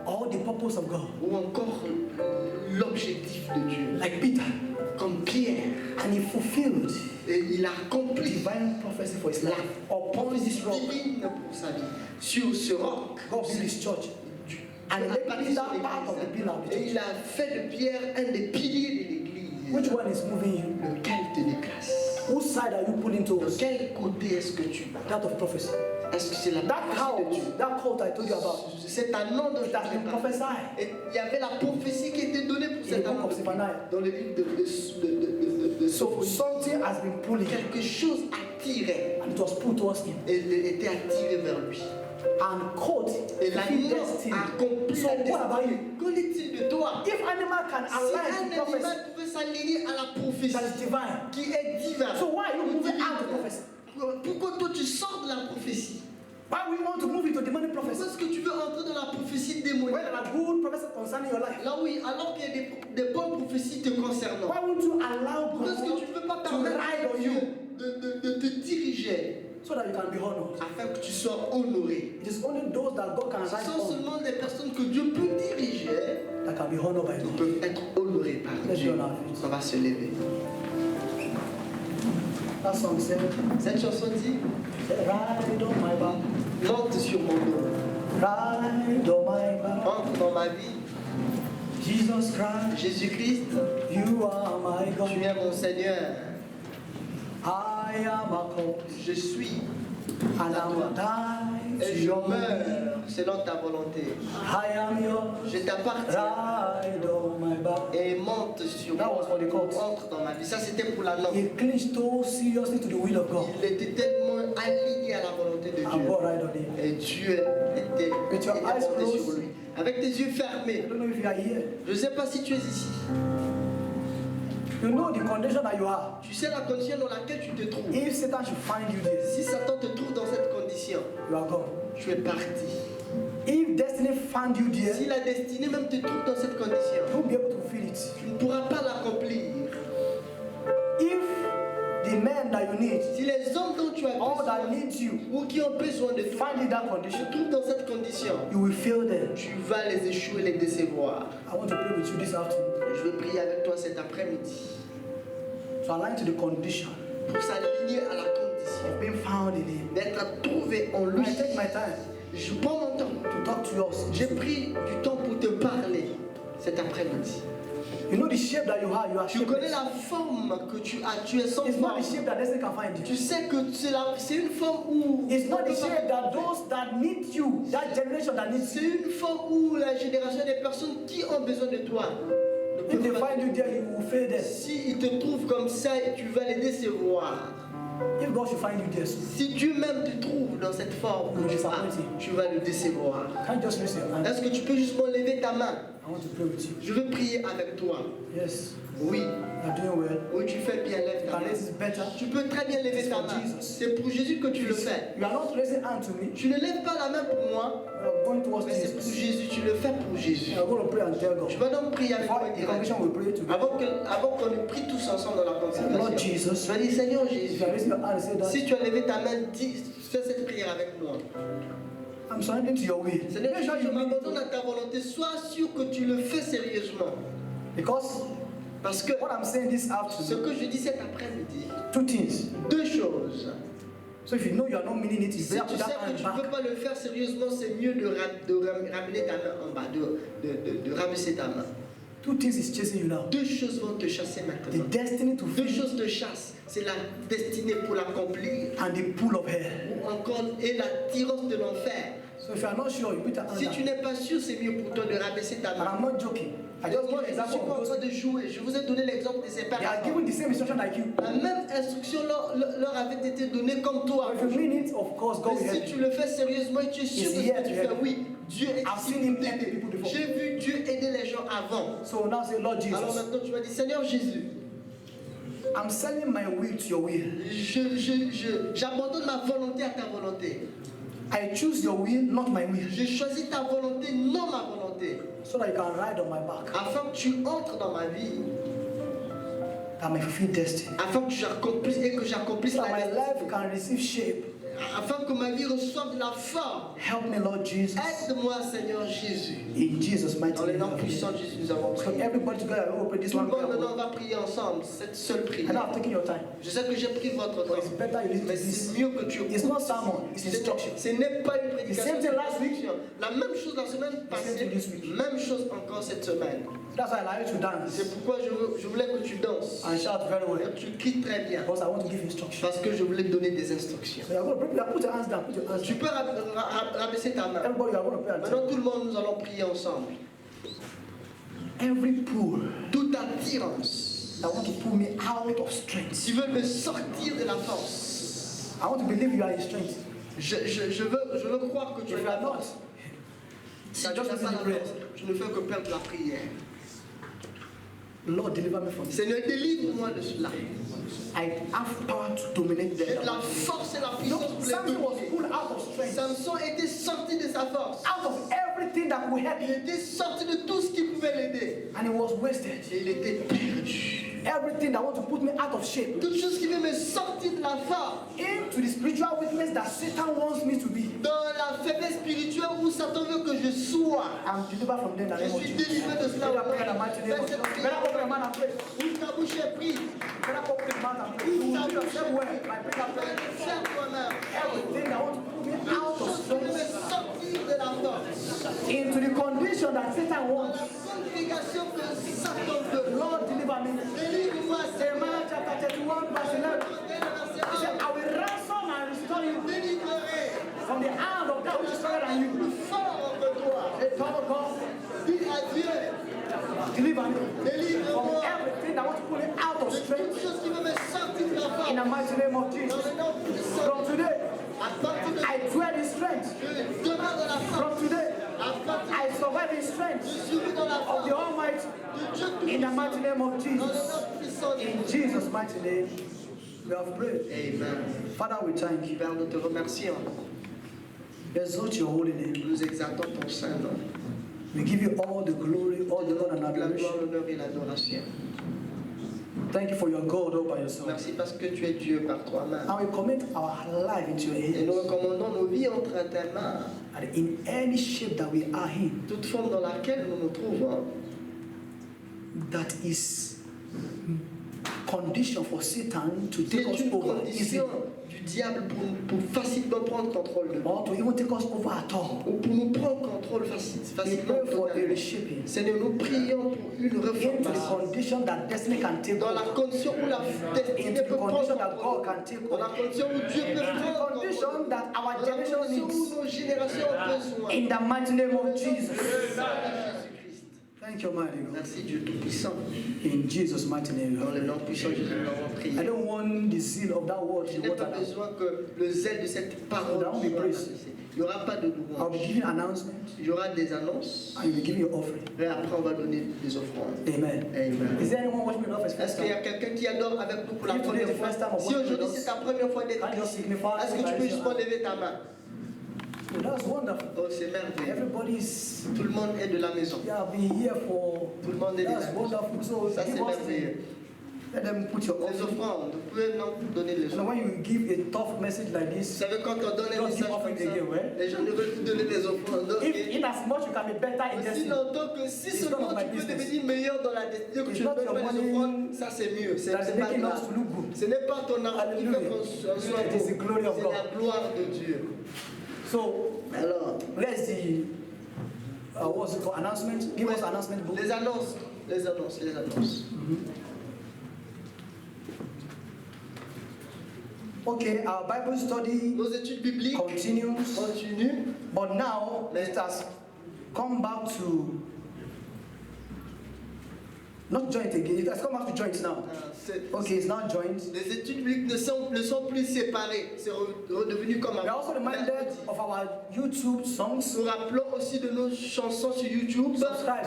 All the purpose of God. Ou encore l'objectif de Dieu. Like Peter. Comme Pierre. And he fulfilled Et il a accompli divine prophecy for his la life. Upon this prophétie rock, divine pour sa vie. Sur ce roc. God built his church. And he a made bâti Peter son part of the église. pillar of the Et church. il a fait de Pierre un des piliers de l'église. Which one is moving you? Lequel te déplace? Whose side are you pulling De towards? quel côté est-ce que tu vas? That of prophecy. Est-ce que c'est la That prophétie de Dieu? cult, that cult I told you about, C'est un nom dont it has been je parle. prophesied. Et il y avait la prophétie qui était donnée pour In cet the book homme of Zephaniah. dans le livre de So Sophonie. something has been pulling, Quelque chose attirait and it was pulled towards him. et il était attiré vers lui. And cult, Et la fulfilled mort destiny. a accompli So la what about destinée. you? Qu'en est-il de toi? If animal can Si align un to prophecy animal pouvait s'aligner à la prophétie that is divine, qui est divine, so why are you moving out of prophecy? pourquoi toi tu sors de la prophétie? Why we want to move into demonic Pourquoi prophecy? est-ce que tu veux entrer dans la prophétie When there démoniaque? are good prophecies concerning your life, Là oui, alors qu'il y a des bonnes prophéties te concernant. why won't you allow Pourquoi est-ce que God tu ne peux pas to permettre ride à on Dieu you de te diriger so that you can be honored? afin que tu sois honoré? It is only those that God can Ce ride sont on seulement des personnes que Dieu peut diriger that can be honored by qui God. peuvent être honorées par Let's Dieu. be on our feet. On va se lever. That song said, Cette chanson dit, ride on my back, monte sur mon dos, ride on my back. entre dans ma vie, Jesus Christ, Jésus-Christ, you are my God. tu es mon Seigneur. I am a corpse, Je suis and I will die to et je your will. meurs selon ta volonté. I am yours, Je t'appartiens ride on my back. et monte sur That was for the moi. court. Entre dans ma vie. Ça, c'était pour la langue. He clinged so seriously to the will of God. Il était tellement aligné à la volonté de And Dieu. God ride on him. Et Dieu était With your eyes monté closed. sur lui. Avec tes yeux I fermés. don't know if you are here. Je ne sais pas si tu es ici. You know the condition that you are. Tu sais la condition dans laquelle tu te trouves. If Satan should find you there, Si Satan te trouve dans cette condition, you are gone. tu es parti. If destiny found you there, Si la destinée même te trouve dans cette condition, you won't be able to feel it. tu ne pourras pas l'accomplir. If the men that you need, Si les hommes dont tu as all that besoin need you, ou qui ont besoin de toi find in that condition, se trouvent dans cette condition, you will fail them. tu vas les échouer, les décevoir. I want to pray with you this afternoon. Je vais prier avec toi cet après-midi To align to the condition pour s'aligner à la condition of being found in him. d'être trouvé en lui. I take my time Je prends mon temps. to talk to us. J'ai pris du temps pour te parler cet après-midi. You know the shape that you are Tu connais shapeless. la forme que tu as, tu es sans It's not forme. the shape that destiny can find Tu you. sais que c'est une forme où... It's not the shape that those that need you, that generation that needs C'est you, une forme où la génération des personnes qui ont besoin de toi ne if they peuvent pas. find you there, you will fail them. Si ils te trouvent comme ça, tu vas les décevoir. If God should find you there, Si Dieu même te trouve dans cette forme, You will disappoint him. tu vas le décevoir. can you just raise your hand? Est-ce que tu peux justement lever ta main? I want to pray with you. Je veux prier avec toi. Yes, Oui, you're doing well. oui, tu fais bien, lève You ta can main. raise it better. Tu peux très bien lever It's ta for main. Jesus. C'est pour Jésus que tu le fais. You are not raising hand to me. Tu ne lèves pas la main pour moi, You are going towards mais c'est pour Jesus. Jésus. Tu le fais pour Jésus. You are going to pray and tell God. Tu vas donc prier avec moi Before the direct. congregation will pray together. Avant qu'on ait pris tous ensemble dans la Lord consécration. Jesus, Tu vas dire, Seigneur if Jésus, you are raising your hand and say that, si tu as levé ta main, fais cette prière avec moi. I'm surrendering to your will. Seigneur, Make sure je you mean m'abandonne it. à ta volonté. Sois sûr que tu le fais sérieusement. Because Parce que what I'm saying this ce afternoon, que je dis cet après-midi, two things. deux choses. So if you know you are not meaning it, you Si better tu put sais that que hand tu ne peux back. pas le faire sérieusement, c'est mieux de ramener ta main en bas, de rabaisser ta main. Two things is chasing you now. Deux choses vont te chasser The maintenant. destiny to Deux fulfill choses te chassent. C'est la destinée pour l'accomplir. and the pool of hell. Ou encore, et l'attirance de l'enfer. So if you are not sure, you put your hand Si tu down. n'es pas sûr, c'est mieux pour toi de rabaisser ta And main. I'm not joking. I just Moi, give je an ne suis example pas en of train those. de jouer. Je vous ai donné l'exemple de ces They are personnes. given the same instruction like you. La même instruction leur avait été donnée comme toi. If you mean it, of course, God will Mais si help tu you. le fais sérieusement et tu es sûr de ce He's que tu here fais, to help. oui, Dieu est I've ici seen him pour help t'aider. people before. J'ai vu Dieu aider les gens avant. So now say, Lord Alors Jesus, maintenant, tu vas dire, Seigneur Jésus, I'm selling my will to your will. j'abandonne ma volonté à ta volonté. I choose your will, not my will. J'ai choisi ta volonté, non ma volonté. So that you can ride on my back. Afin que tu entres dans ma vie. That may fulfill destiny. Afin que j'accomplisse So la that my life destinée. can receive shape. Afin que ma vie reçoive de la forme. Help me, Lord Jesus. Aide-moi, Seigneur Jésus. In Jesus' mighty Dans le nom name. puissant de Jésus, nous avons So prié. everybody together, we will pray this Tout le one monde prayer. maintenant va prier ensemble cette seule I prière. know I've taken your time. Je sais que j'ai pris votre But it's temps. better you listen to Mais this. c'est mieux que tu It's not sermon, it's instruction. Ce n'est pas une prédication. The same thing last week. La même chose la semaine same passée. thing this week. Même chose encore cette semaine. That's why I allow you to dance C'est pourquoi je voulais que tu danses. and shout very well. Et tu cries très bien. Because I want to give instruction. Parce que je voulais te donner des instructions. So you're going to pray. Put your hands down. Put your hands Tu down. peux rabaisser ta main. Everybody, you're going to pray. And Maintenant, tout le monde, nous allons prier ensemble. every pull Toute attirance that want to pull me out of strength. qui veut me sortir de la force. I want to believe you are in strength. Je veux croire que tu If es you la are not, force. Si you tu are n'as just pas in la the prayer. force, tu ne fais que perdre la prière. Lord, deliver me from this. Seigneur, délivre-moi de cela. I have power to dominate J'ai them. la force et la No, puissance pour les Samson was dominer. pulled out of strength, Samson était sorti de sa force. out of everything that could help Il him, était sorti de tout ce qui pouvait l'aider. and he was wasted. Et il était perdu. Everything that want to put me out of shape, Toute chose qui veut me sortir de la force, into the spiritual weakness that Satan wants me to be. dans la faiblesse spirituelle où où Satan veut que je sois. I'm delivered from them in the Je name of suis Jesus. délivré de cela. Better pray in the mighty name of Jesus. Better open your mouth and pray. Où ta bouche est prise. Better open your mouth and pray. You will do yourself well by praying and praying. Serre toi-même. Everything that wants to put me out of Je vais strength sortir de la porte. into the condition that Satan Dans wants. la congrégation que Satan veut. Lord, deliver me. Délivre-moi, Jeremiah chapter 31, verse 11. He said, I will ransom and restore you délivrerai from the hand of that which is stronger than you. fort que toi. Say, Lord God, Dis à Dieu, deliver me from délivre-moi everything that wants to pull me out of de toute strength. chose qui veut me sortir de la In porte. the mighty name of Dans Jesus. le nom puissant, From today, à partir de I dwell in strength. je demeure dans la From force. today, À partir I survive in je strength suis dans la of force the Almighty. de Dieu In the tout-puissant. mighty name of Dans le Jesus. nom puissant de In Jesus' mighty name, we have prayed. Amen. Father, we thank you. Père, nous te remercions. Exalt your holy name. Nous exaltons ton saint nom. We give you all the glory, all the honor and La gloire, adoration. l'honneur et l'adoration. Thank you for your God all by yourself. Merci parce que tu es Dieu par toi-même. And we commit our life into your Et nous hands. recommandons nos vies entre tes mains. And in any shape that we are in, Toute forme dans laquelle nous nous trouvons, that is condition for Satan to take c'est us une over easily, condition du diable pour facilement prendre contrôle de nous. or to even take us over at all. Ou pour nous prendre contrôle We facilement. pray for a totalement. reshaping Seigneur, nous prions pour une into the reformation. condition that destiny can take Dans la over. condition où la destinée Into peut the prendre condition that God contrôle. can take Dans la over. condition où Dieu peut Into the prendre condition contrôle. that our Dans la generation condition où needs. nos générations ont besoin. In the mighty name of Jesus. Jésus-Christ. Thank you, mighty God. Merci Dieu Tout-Puissant. In Jesus' mighty name. Dans le nom puissant de Jésus, nous avons prié. I don't want the zeal of that word Je to n'ai water pas down. besoin que le zèle de cette parole That will be soit praised. rabaissé. Il n'y aura pas de I'll be louange. giving announcements Il y aura des annonces. and you will give your offering. Et après, on va donner des offrandes. Amen. Amen. Is there anyone watching me now for the Est-ce first qu'il y a time? quelqu'un qui adore avec nous pour la If today is première the first time fois? of Si worship aujourd'hui with us, c'est ta première fois d'être can you ici, signify est-ce que tu peux justement lever ta main? Oh, that's wonderful. Oh, c'est merveilleux. Everybody's Tout le monde est de la maison. been here for. Tout le monde est de la That's maison. wonderful. So Ça, give c'est us merveilleux. let them put your Les offering. offrandes, vous pouvez non donner les You know, offrandes. when you give a tough message like Vous this, savez, quand on donne un Don't message give comme offering ça, again, ouais. les gens ne veulent plus donner des offrandes. Ok. if in as much you can be better in Aussi destiny, longtemps que si It's seulement none of my tu peux business. devenir meilleur dans la destinée, que It's tu ne not peux your pas les money offrandes, ça c'est mieux. C'est that is pas making us grave. to look good. Ce n'est pas ton argent qui fait Hallelujah. qu'on soit It is the glory beau. of C'est God. la gloire de Dieu. So Alors, let's the what's it called? Announcement. Give us announcement book. les annonces, les annonces, les annonces. Okay, our Bible study Nos études bibliques continues, continuent. but now it has come back to not joint again. It has come back to joint now. Okay, it's not joint. Les études bibliques ne sont plus séparées. C'est redevenu comme We are avant. also reminded of our YouTube songs. Nous rappelons aussi de nos chansons sur YouTube. Subscribe.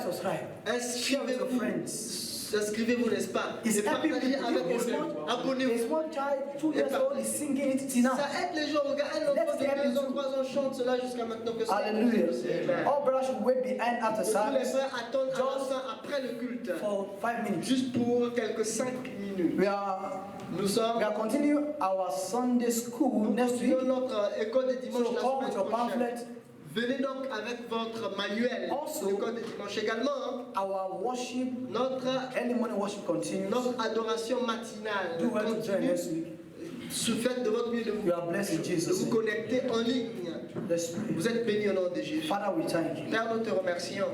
Share with your Inscrivez-vous. friends. Inscrivez-vous, n'est-ce pas? It's Et partagez happy avec with vos you. amis. There's Abonnez-vous. one child, 2 years old, is singing it till now. Ça aide les gens. Regarde, un enfant de 2 ans, 3 ans chante cela jusqu'à maintenant que ça. Hallelujah. Amen. All brothers should wait behind after Tous les service frères attendent à la fin, après le culte. for 5 minutes. Juste pour quelques 5 minutes. We are continuing our Sunday school next week. Continuons notre école de dimanche So la come with semaine your prochaine. pamphlet. Venez donc avec votre manuel. Also, L'école de dimanche également. Our worship, Notre early morning worship continues. Notre adoration matinale Do well to join continue. next week. Faites de votre mieux de You are blessed in Jesus' vous name. connecter en ligne. Let's pray. Vous êtes bénis au nom de Jésus. Father, we thank you. Père, nous te remercions.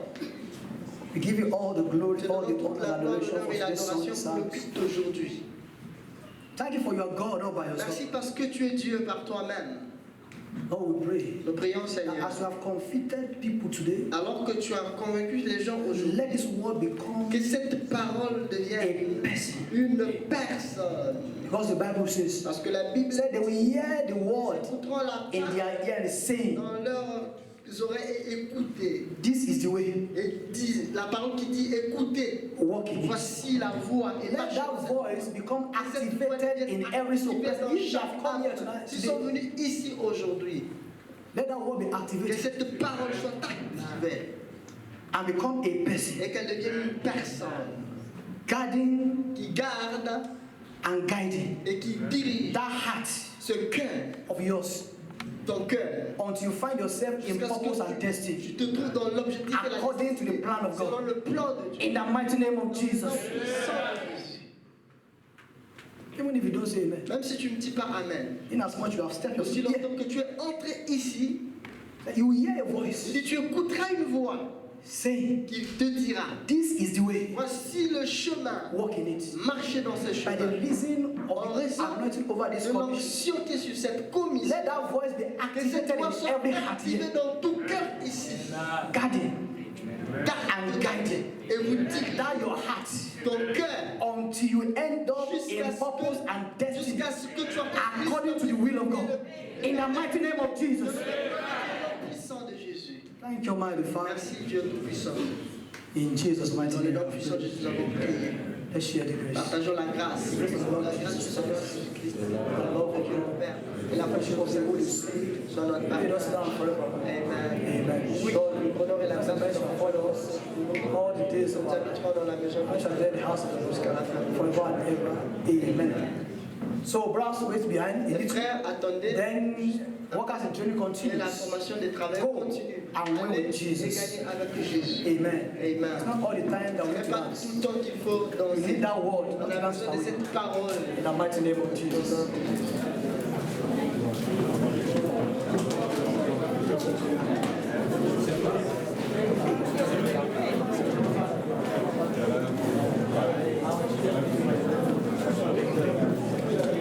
We give you all the glory, Te all the donnons toute honor la and gloire, adoration l'honneur for et this l'adoration song pour le service. culte d'aujourd'hui. Thank you for your God all by yourself. Merci parce que tu es Dieu par toi-même. Lord, we pray Nous prions, that Seigneur. as you have convicted people today, Alors que tu as convaincu les gens aujourd'hui, let this word become que cette parole devienne a person. une personne. Because the Bible says, Parce que la Bible said they will hear the word écouteront la in parole their ear saying, dans leurs oreilles et écouter. this is the way, Et dit, la parole qui dit écoutez, walk in it. voici la voix et Let marchez that dans cette voice become Cette voix activated devienne in every soul. activée dans If you have chaque come here âme. tonight, S'ils sont today, venus ici aujourd'hui, let that word be que activated cette parole soit activée and become a person, et qu'elle devienne une personne guarding qui garde and guiding et qui dirige that heart ce cœur of yours ton cœur. Until you find yourself in Jusqu'à ce purpose and que tu destiny. te trouves dans l'objectif et la According to the destinée, plan of selon God. le plan de Dieu. In the mighty name of Jesus. Dans le sang de Jésus. Even if you don't say amen. Même si tu ne dis pas Amen, In as much you have stepped your aussi feet here, longtemps que tu es entré ici, you will hear a voice si tu écouteras une voix saying, qui te dira, this is the way. voici le chemin, Walk in it. marchez dans ce By chemin. the reason En of the raison anointing over this de commission, l'onction qui est sur cette commission, let that voice be que cette activated voix in soit every heart activée here. dans tout cœur ici. Guarding and guiding Et vous dites that your heart ton cœur until you end up jusqu'à in purpose and destiny jusqu'à ce que tu accomplisses according to the will of God. In the mighty name of Jesus. le puissant de Jésus. Thank you, mighty Father. Merci Dieu Tout-Puissant. In Jesus' mighty Dans le name. nom puissant de Jésus, nous avons prié. Let's share the grace. Partageons la grâce. La grâce du Seigneur Jésus-Christ. L'amour de Dieu le Père. Et la fellowship of the Holy Spirit soit notre part. Let us down forever. Amen. Amen. Lord, le bonheur et la grâce Salvation sont follow us all the days of nous our life. habiterons dans la maison I de shall Dieu. dwell in the house of the Lord forever and ever. Amen. So, brass wait behind. Les frères, attendez. Then, workers in training Et la continues. formation des travailleurs Go continue. and win Allez with Jesus. et gagnez avec Jésus. Amen. Amen. It's not all the time that we Ce need n'est to pas dance. tout le temps qu'il faut We danser. need that word. On a besoin de cette parole. In the mighty name of Jesus. Thank you.